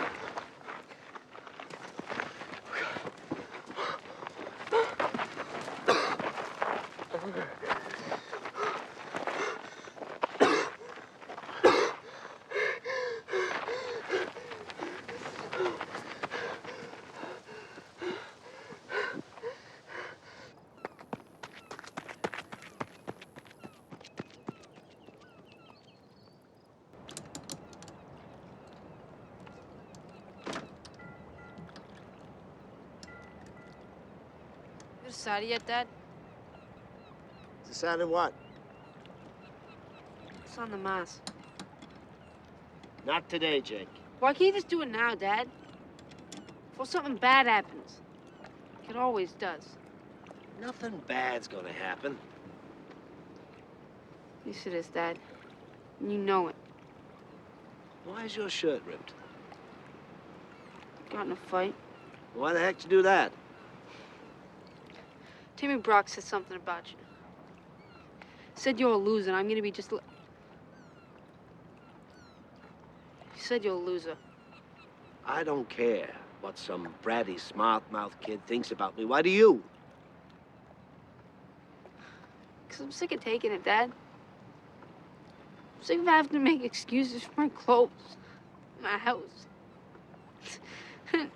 You decided yet, Dad? Decided what? It's on the mass. Not today, Jake. Why can't you just do it now, Dad? Before something bad happens. Like it always does. Nothing bad's gonna happen. Yes, it is, Dad. And you know it. Why is your shirt ripped? Got in a fight. Why the heck did you do that? Timmy Brock said something about you. Said you're a loser, and I'm gonna be just. He said you're a loser. I don't care what some bratty, smart-mouthed kid thinks about me. Why do you? Because I'm sick of taking it, Dad. I'm sick of having to make excuses for my clothes, my house, and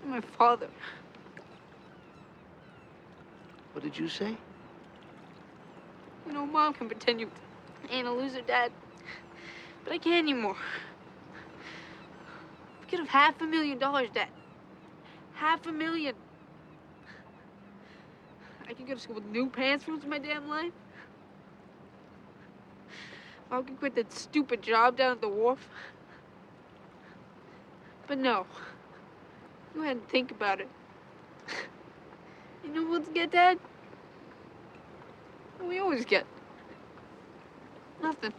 my father. What did you say? You know, Mom can pretend you ain't a loser, Dad. But I can't anymore. We could have $500,000, Dad. $500,000. I can go to school with new pants for the rest of my damn life. I can quit that stupid job down at the wharf. But no. Go ahead and think about it. You know what to get, Dad? What we always get. Nothing.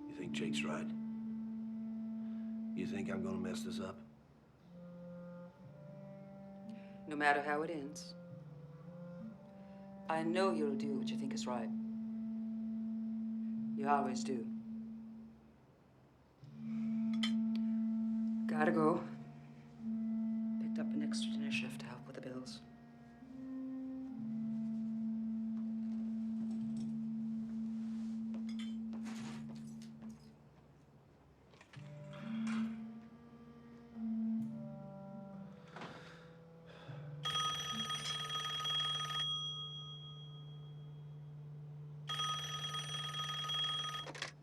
You think Jake's right? You think I'm gonna mess this up? No matter how it ends, I know you'll do what you think is right. You always do. Gotta go. Picked up an extra dinner shift to help with the bills.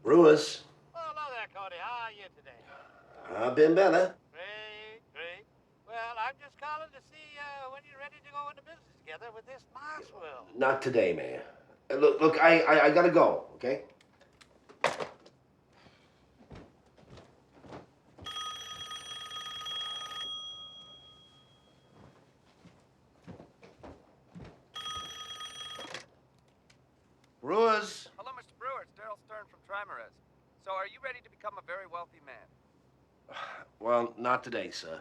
Brewers. Oh, hello there, Cody. How are you today? I've been better. Great, great. Well, I'm just calling to see when you're ready to go into business together with this Mars World. Not today, man. Look, I gotta go, okay? Brewers. Hello, Mr. Brewer. It's Daryl Stern from Trimarez. So, are you ready to become a very wealthy man? Well, not today, sir.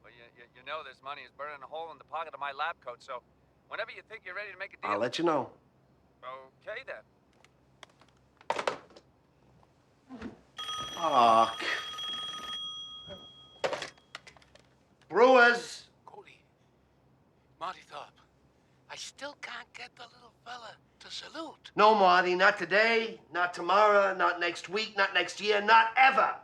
Well, you you know this money is burning a hole in the pocket of my lab coat, so whenever you think you're ready to make a deal... I'll let you know. Okay, then. Aw. Brewers! Cody, Marty Thorpe, I still can't get the little fella to salute. No, Marty, not today, not tomorrow, not next week, not next year, not ever.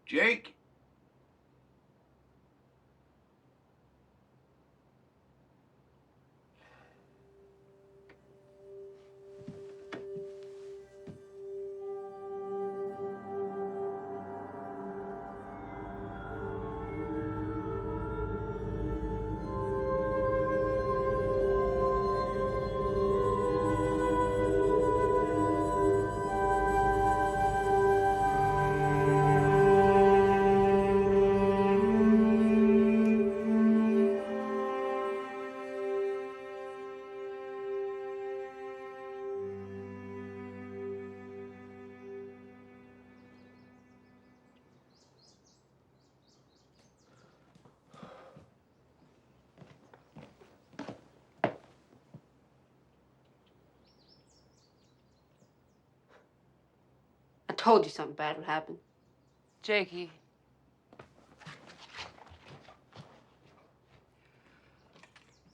Jake? I told you something bad would happen. Jakey.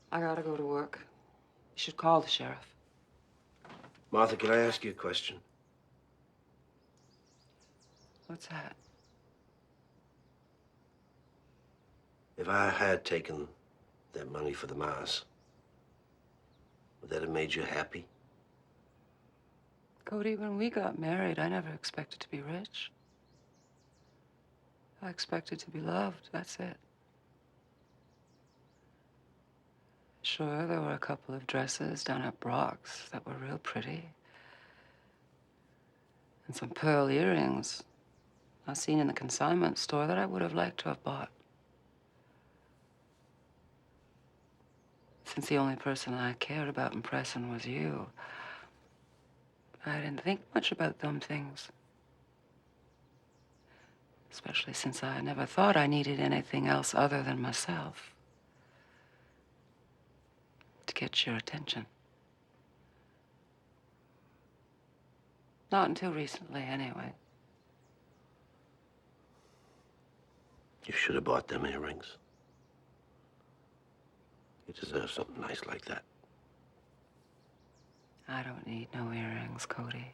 I gotta go to work. You should call the sheriff. Martha, can I ask you a question? What's that? If I had taken that money for the Mass, would that have made you happy? Cody, when we got married, I never expected to be rich. I expected to be loved, that's it. Sure, there were a couple of dresses down at Brock's that were real pretty. And some pearl earrings I seen in the consignment store that I would have liked to have bought. Since the only person I cared about impressing was you, I didn't think much about them things. Especially since I never thought I needed anything else other than myself to get your attention. Not until recently, anyway. You should have bought them earrings. You deserve something nice like that. I don't need no earrings, Cody.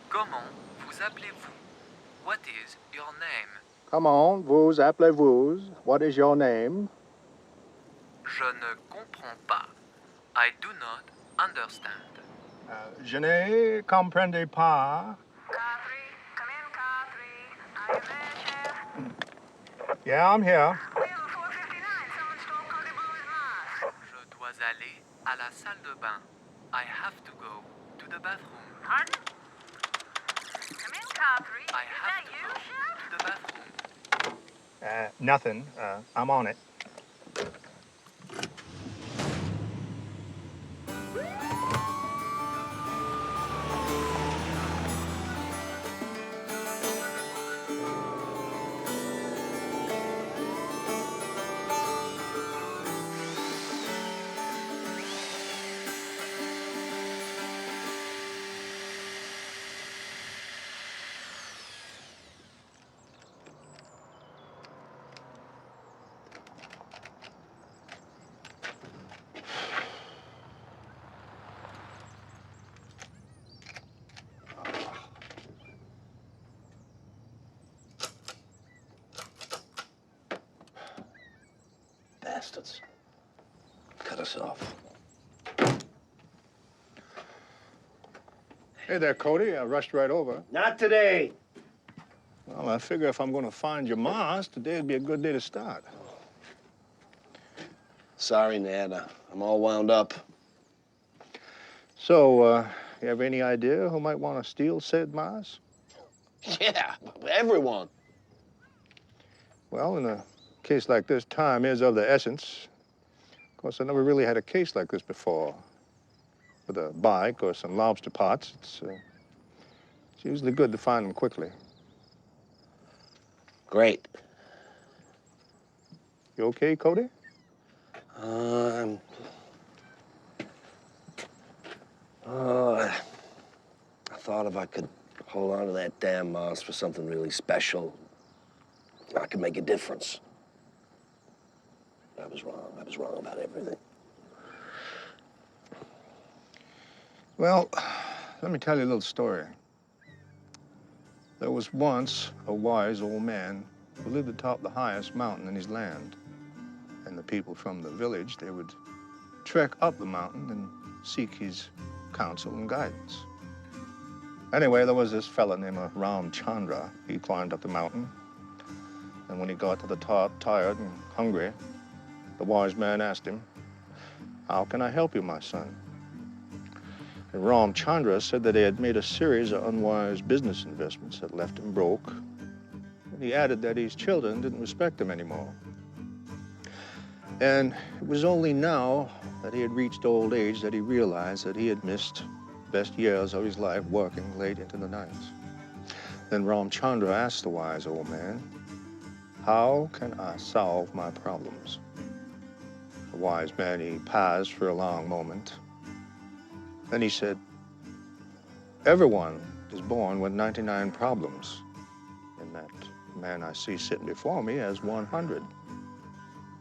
Comment vous appelez-vous? What is your name? Comment vous appelez-vous? What is your name? Je ne comprends pas. I do not understand. Je ne comprends pas. Yeah, I'm here. Je dois aller à la salle de bain. I have to go to the bathroom. Pardon? Come in, Carthree. I Is have that to you, go Sheriff? to the bathroom. Nothing. I'm on it. Bastards. Cut us off. Hey there, Cody. I rushed right over. Not today. Well, I figure if I'm going to find your Mars, today'd be a good day to start. Sorry, Ned. I'm all wound up. So, you have any idea who might want to steal said Mars? Yeah, everyone. Well, in a case like this, time is of the essence. Of course, I never really had a case like this before. With a bike or some lobster pots, it's usually good to find them quickly. Great. You okay, Cody? I thought if I could hold on to that damn mouse for something really special, I could make a difference. I was wrong. I was wrong about everything. Well, let me tell you a little story. There was once a wise old man who lived atop the highest mountain in his land. And the people from the village, they would trek up the mountain and seek his counsel and guidance. Anyway, there was this fella named Ram Chandra. He climbed up the mountain. And when he got to the top, tired and hungry, the wise man asked him, "How can I help you, my son?" And Ram Chandra said that he had made a series of unwise business investments that left him broke. And he added that his children didn't respect him anymore. And it was only now that he had reached old age that he realized that he had missed the best years of his life working late into the nights. Then Ram Chandra asked the wise old man, "How can I solve my problems?" The wise man, he paused for a long moment. Then he said, "Everyone is born with 99 problems. And that man I see sitting before me has 100.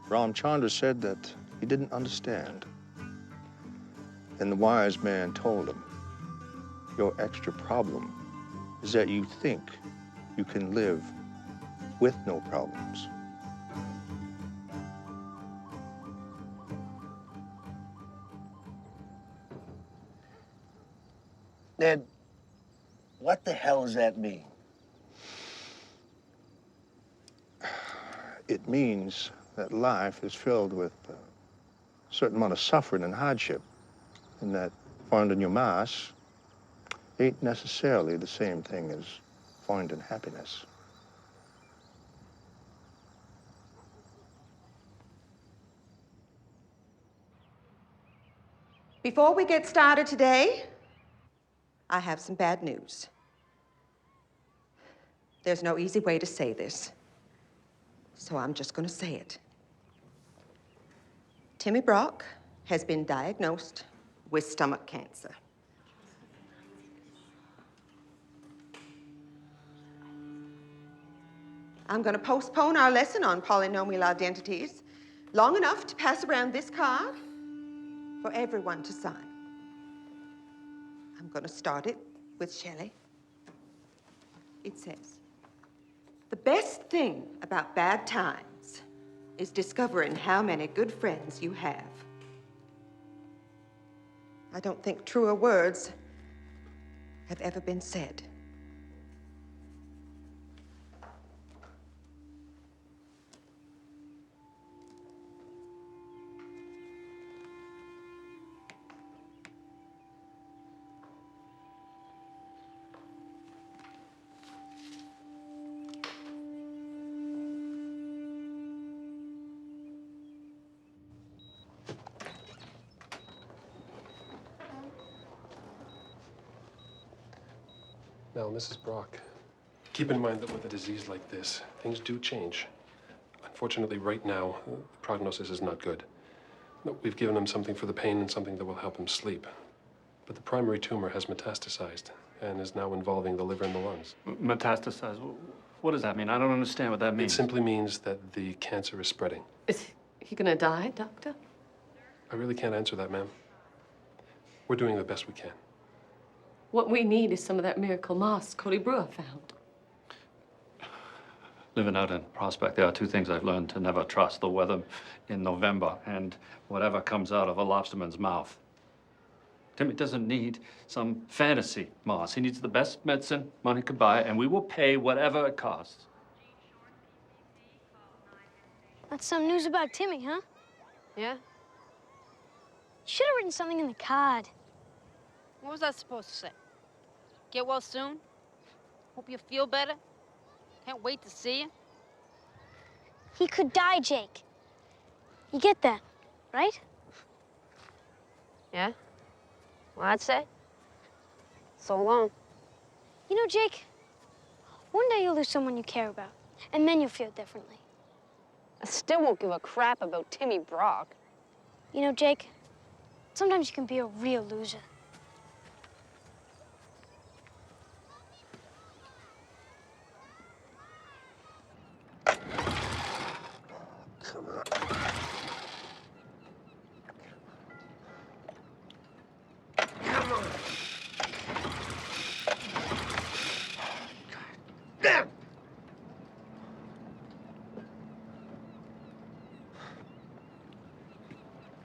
Ram Chandra said that he didn't understand. And the wise man told him, "Your extra problem is that you think you can live with no problems." Ned, what the hell does that mean? It means that life is filled with a certain amount of suffering and hardship, and that finding your Mars ain't necessarily the same thing as finding happiness. Before we get started today, I have some bad news. There's no easy way to say this, so I'm just going to say it. Timmy Brock has been diagnosed with stomach cancer. I'm going to postpone our lesson on polynomial identities long enough to pass around this card for everyone to sign. I'm going to start it with Shelley. It says, "The best thing about bad times is discovering how many good friends you have." I don't think truer words have ever been said. Now, Mrs. Brock, keep in mind that with a disease like this, things do change. Unfortunately, right now, the prognosis is not good. We've given him something for the pain and something that will help him sleep. But the primary tumor has metastasized and is now involving the liver and the lungs. Metastasized? What does that mean? I don't understand what that means. It simply means that the cancer is spreading. Is he gonna die, Doctor? I really can't answer that, ma'am. We're doing the best we can. What we need is some of that miracle moss Cody Brewer found. Living out in Prospect, there are two things I've learned to never trust: the weather in November and whatever comes out of a lobsterman's mouth. Timmy doesn't need some fantasy, Moss. He needs the best medicine money could buy, and we will pay whatever it costs. That's some news about Timmy, huh? Yeah? Should have written something in the card. What was I supposed to say? Get well soon? Hope you feel better? Can't wait to see you? He could die, Jake. You get that, right? Yeah? Well, I'd say. So long. You know, Jake, one day you'll lose someone you care about, and then you'll feel differently. I still won't give a crap about Timmy Brock. You know, Jake, sometimes you can be a real loser. Come on. Come on. Damn!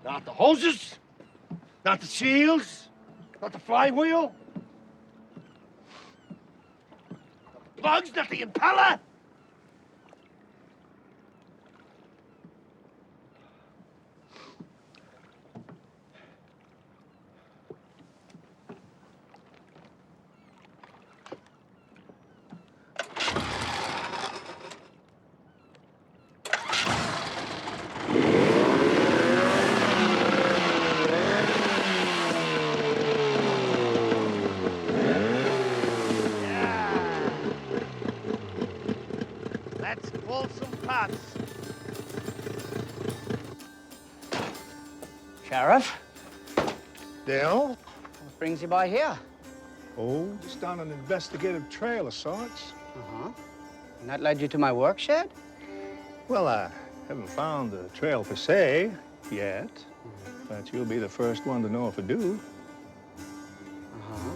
Not the hoses, not the seals, not the flywheel, not the plugs, not the impeller. Let's pull some pots. Sheriff, Dale? what brings you by here? Oh, just on an investigative trail of sorts. Uh-huh. And that led you to my work shed? Well, I haven't found the trail per se yet, but you'll be the first one to know if I do. Uh-huh.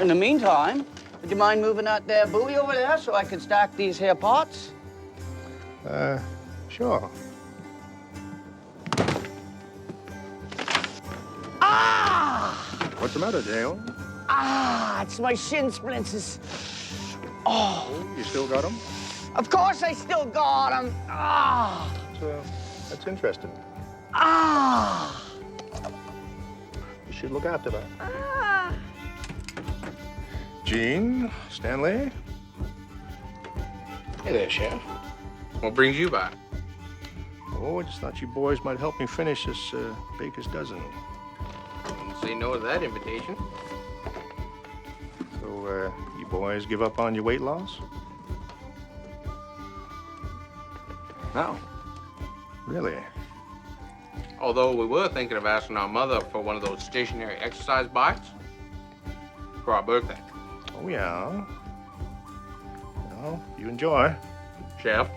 In the meantime, would you mind moving that there buoy over there so I can stack these here pots? Sure. Ah! What's the matter, Dale? Ah, it's my shin splints. Oh. You still got them? Of course I still got them. Ah. That's interesting. Ah. You should look after that. Ah. Gene, Stanley? Hey there, Sheriff. What brings you by? Oh, I just thought you boys might help me finish this baker's dozen. Didn't say no to that invitation. So, you boys give up on your weight loss? No. Really? Although we were thinking of asking our mother for one of those stationary exercise bikes for our birthday. Oh, yeah. Well, you enjoy. Chef.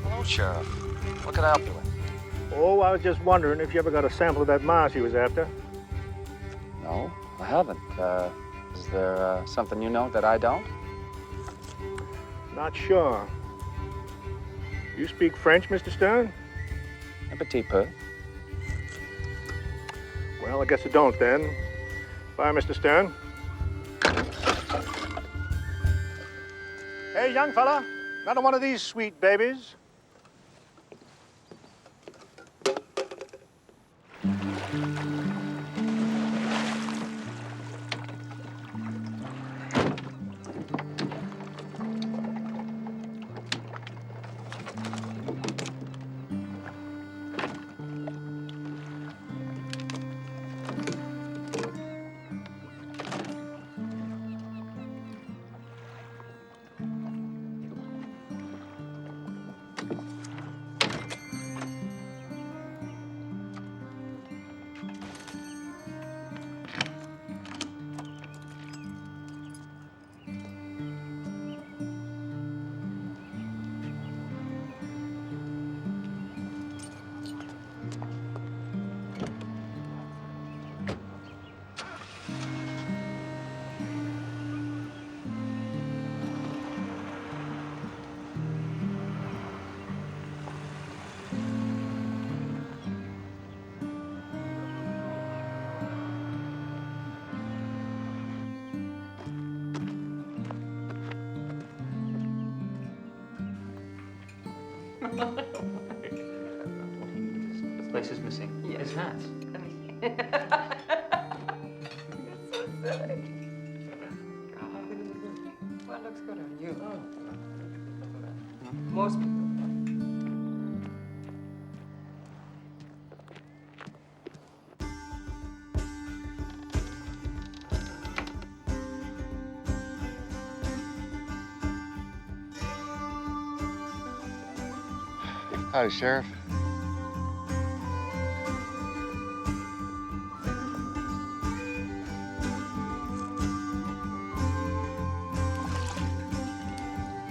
Hello, Sheriff. What can I help you with? Oh, I was just wondering if you ever got a sample of that Massey was after. No, I haven't. Is there something you know that I don't? Not sure. You speak French, Mr. Stern? Un petit peu. Well, I guess I don't then. Bye, Mr. Stern. Hey, young fella, another one of these sweet babies? This place is missing his hat. You're so silly. God. What looks good on you? Most people. Howdy, Sheriff.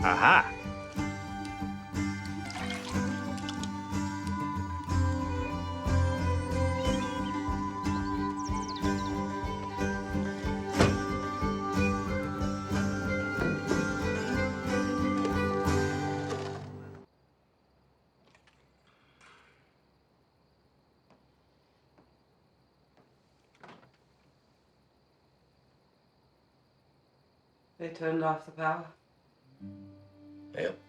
Aha! They turned off the power. Yep.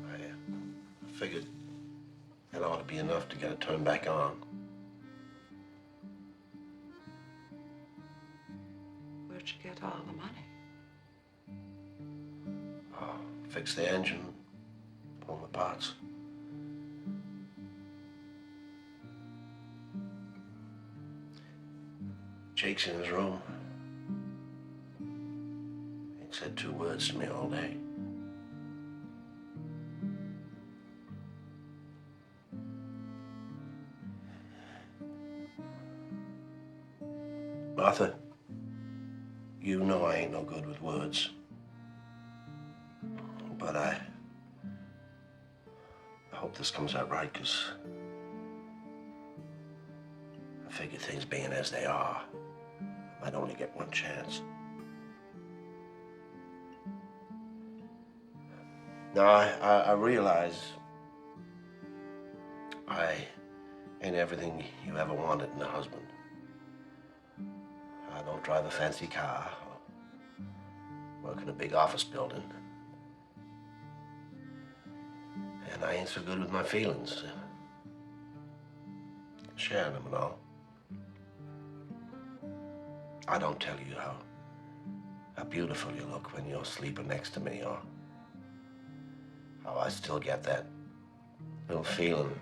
I figured that ought to be enough to get it turned back on. Where'd you get all the money? Oh, fix the engine, pull the parts. Jake's in his room. He said 2 words to me all day. Martha, you know I ain't no good with words. But I hope this comes out right, 'cause I figure things being as they are, I'd only get one chance. Now, I realize I ain't everything you ever wanted in a husband. I don't drive a fancy car or work in a big office building. And I ain't so good with my feelings. Sharing them and all. I don't tell you how beautiful you look when you're sleeping next to me, or how I still get that little feeling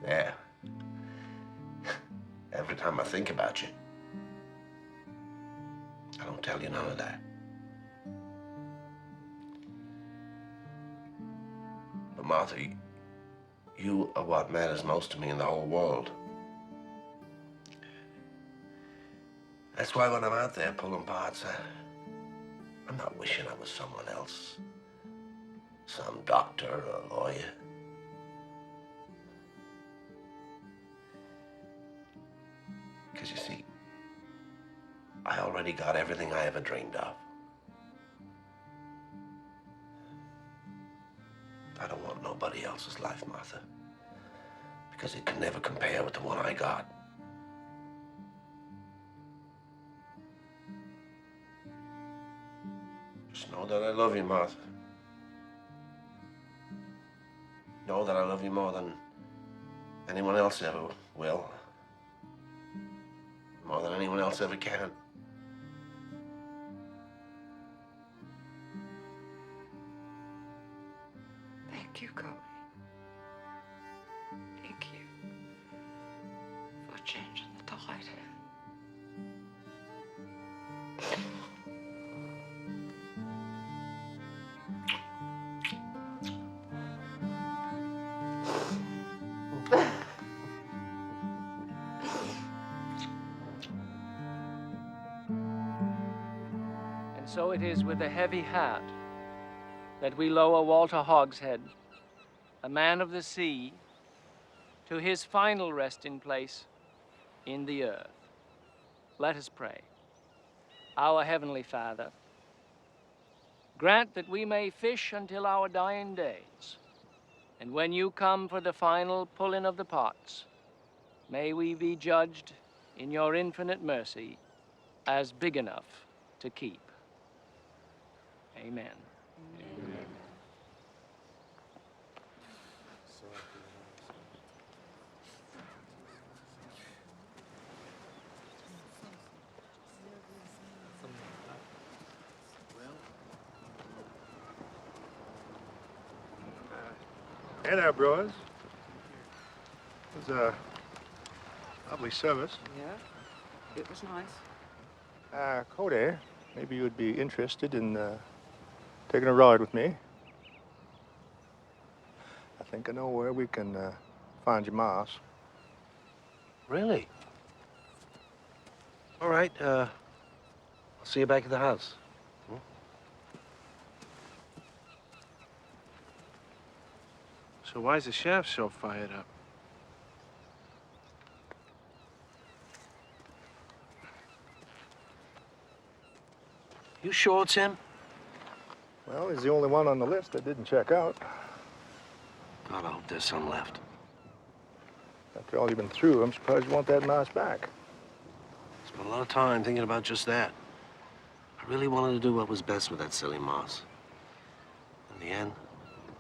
there every time I think about you. I don't tell you none of that. But Martha, you are what matters most to me in the whole world. That's why when I'm out there pulling parts, I'm not wishing I was someone else. Some doctor or a lawyer. Because you see, I already got everything I ever dreamed of. I don't want nobody else's life, Martha. Because it can never compare with the one I got. Just know that I love you, Martha. Know that I love you more than anyone else ever will. More than anyone else ever can. Thank you, Cody. Thank you for changing the tide. And so it is with a heavy heart that we lower Walter Hogshead, a man of the sea, to his final resting place in the earth. Let us pray. Our Heavenly Father, grant that we may fish until our dying days, and when you come for the final pulling of the pots, may we be judged in your infinite mercy as big enough to keep. Amen. Amen. Hey there, Brewers. It was a lovely service. Yeah, it was nice. Cody, maybe you'd be interested in taking a ride with me. I think I know where we can find your mouse. Really? All right, I'll see you back at the house. So why's the sheriff so fired up? You sure it's him? Well, he's the only one on the list that didn't check out. God, I hope there's some left. After all you've been through, I'm surprised you want that mouse back. Spent a lot of time thinking about just that. I really wanted to do what was best with that silly mouse. In the end,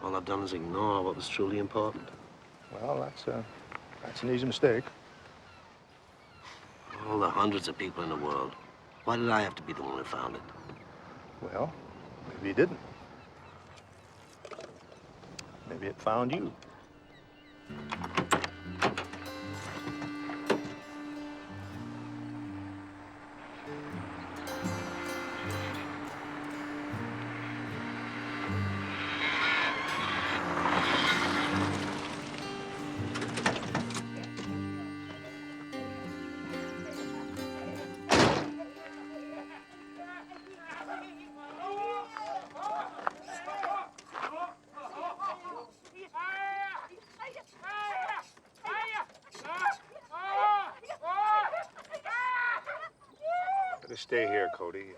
all I've done is ignore what was truly important. Well, that's an easy mistake. All the hundreds of people in the world. Why did I have to be the one who found it? Well, maybe you didn't. Maybe it found you. Better stay here, Cody.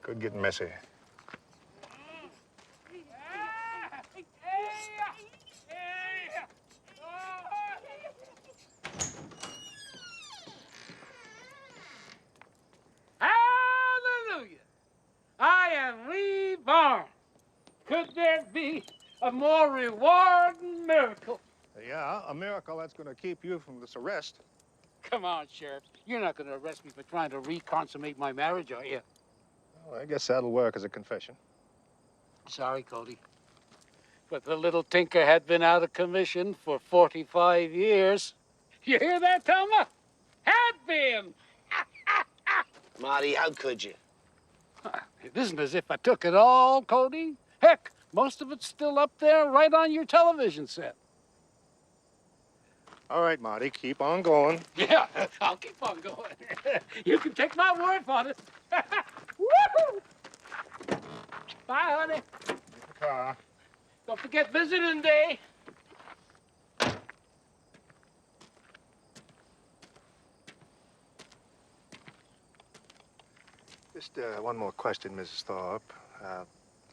Could get messy. Hallelujah! I am reborn. Could there be a more rewarding miracle? Yeah, a miracle that's going to keep you from this arrest. Come on, Sheriff. You're not going to arrest me for trying to reconsummate my marriage, are you? Well, I guess that'll work as a confession. Sorry, Cody. But the little tinker had been out of commission for 45 years. You hear that, Thelma? Had been! Marty, how could you? It isn't as if I took it all, Cody. Heck, most of it's still up there right on your television set. All right, Marty, keep on going. Yeah, I'll keep on going. You can take my word for it. Woo-hoo! Bye, honey. The car. Don't forget visiting day. Just one more question, Mrs. Thorpe.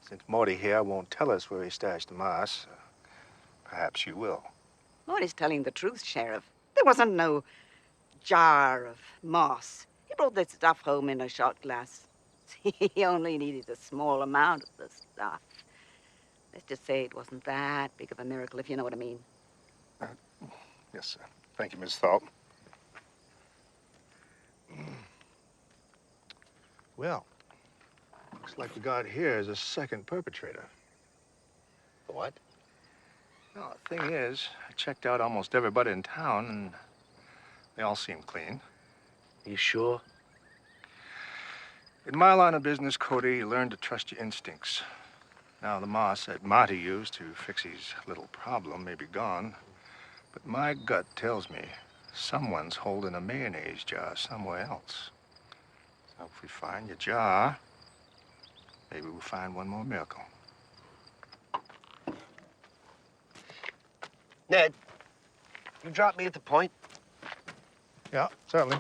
Since Morty here won't tell us where he stashed the mouse, perhaps you will. Morty's telling the truth, Sheriff. There wasn't no jar of moss. He brought this stuff home in a shot glass. He only needed a small amount of the stuff. Let's just say it wasn't that big of a miracle, if you know what I mean. Yes, sir. Thank you, Mrs. Thorpe. Well, looks like we got here is a second perpetrator. What? Well, the thing is, I checked out almost everybody in town, and they all seem clean. Are you sure? In my line of business, Cody, you learn to trust your instincts. Now, the moss that Marty used to fix his little problem may be gone, but my gut tells me someone's holding a mayonnaise jar somewhere else. So if we find your jar, maybe we'll find one more miracle. Ned, you drop me at the point? Yeah, certainly.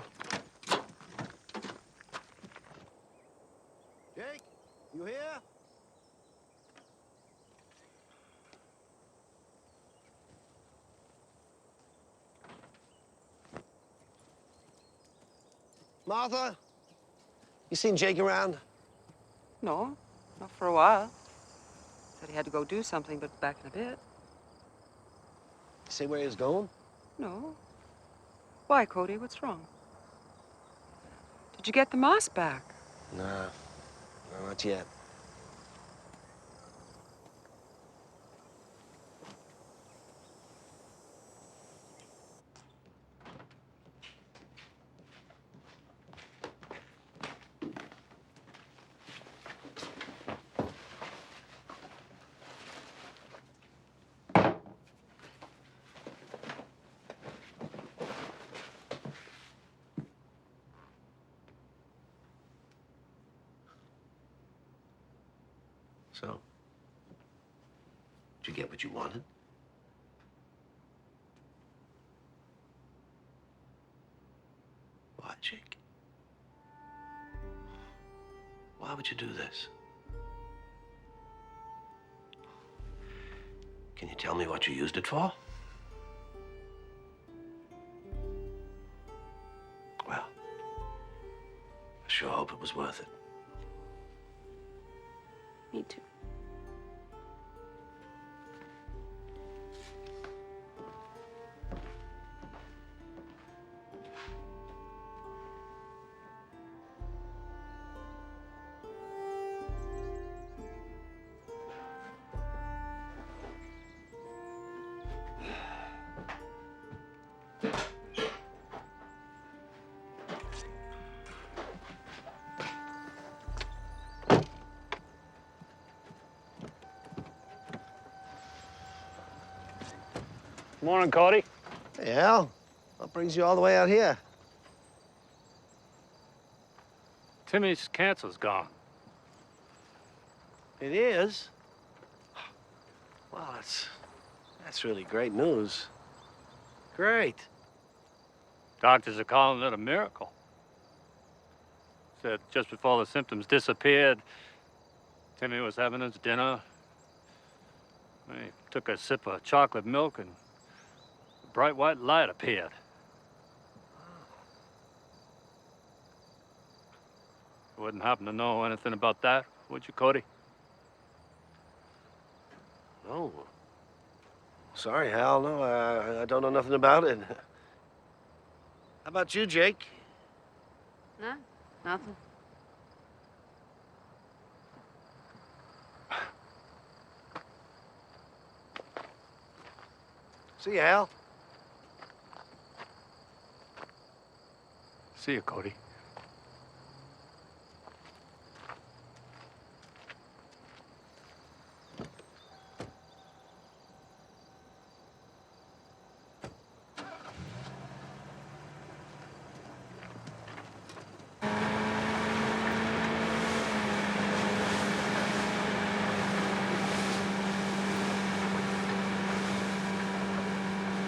Jake, you here? Martha, you seen Jake around? No, not for a while. Said he had to go do something, but back in a bit. Say where he was going? No. Why, Cody? What's wrong? Did you get the moss back? Nah, no, not yet. So, did you get what you wanted? Why, Jake? Why would you do this? Can you tell me what you used it for? Well, I sure hope it was worth it. Me too. Morning, Cody. Hey, Al. What brings you all the way out here? Timmy's cancer's gone. It is? Well, that's really great news. Great. Doctors are calling it a miracle. Said just before the symptoms disappeared, Timmy was having his dinner. He took a sip of chocolate milk and a bright white light appeared. You wouldn't happen to know anything about that, would you, Cody? No. Sorry, Hal. No, I don't know nothing about it. How about you, Jake? No, nothing. See you, Hal. See you, Cody.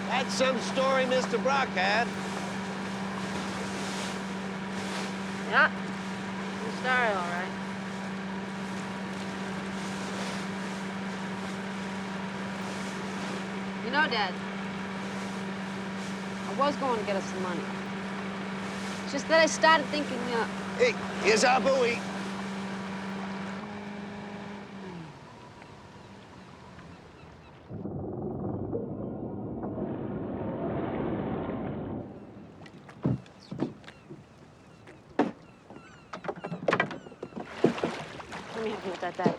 That's some story Mr. Brock had. Yeah, good story, all right. You know, Dad, I was going to get us some money. It's just that I started thinking, Hey, here's our buoy. Let me help you with that, Dad.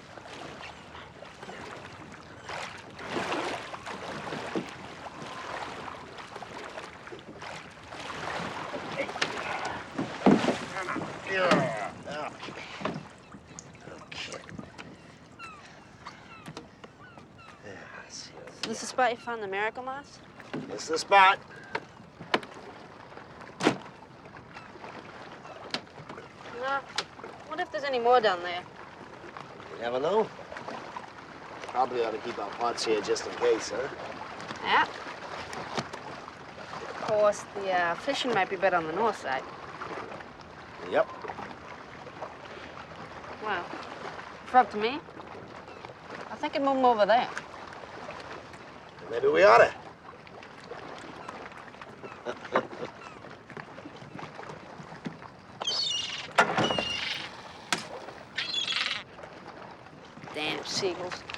Is this the spot you found the miracle moss? It's the spot. No. What if there's any more down there? You never know. Probably ought to keep our pots here just in case, huh? Yeah. Of course, the fishing might be better on the north side. Yep. Well, if up to me, I think I'd move them over there. Maybe we oughta. seagulls.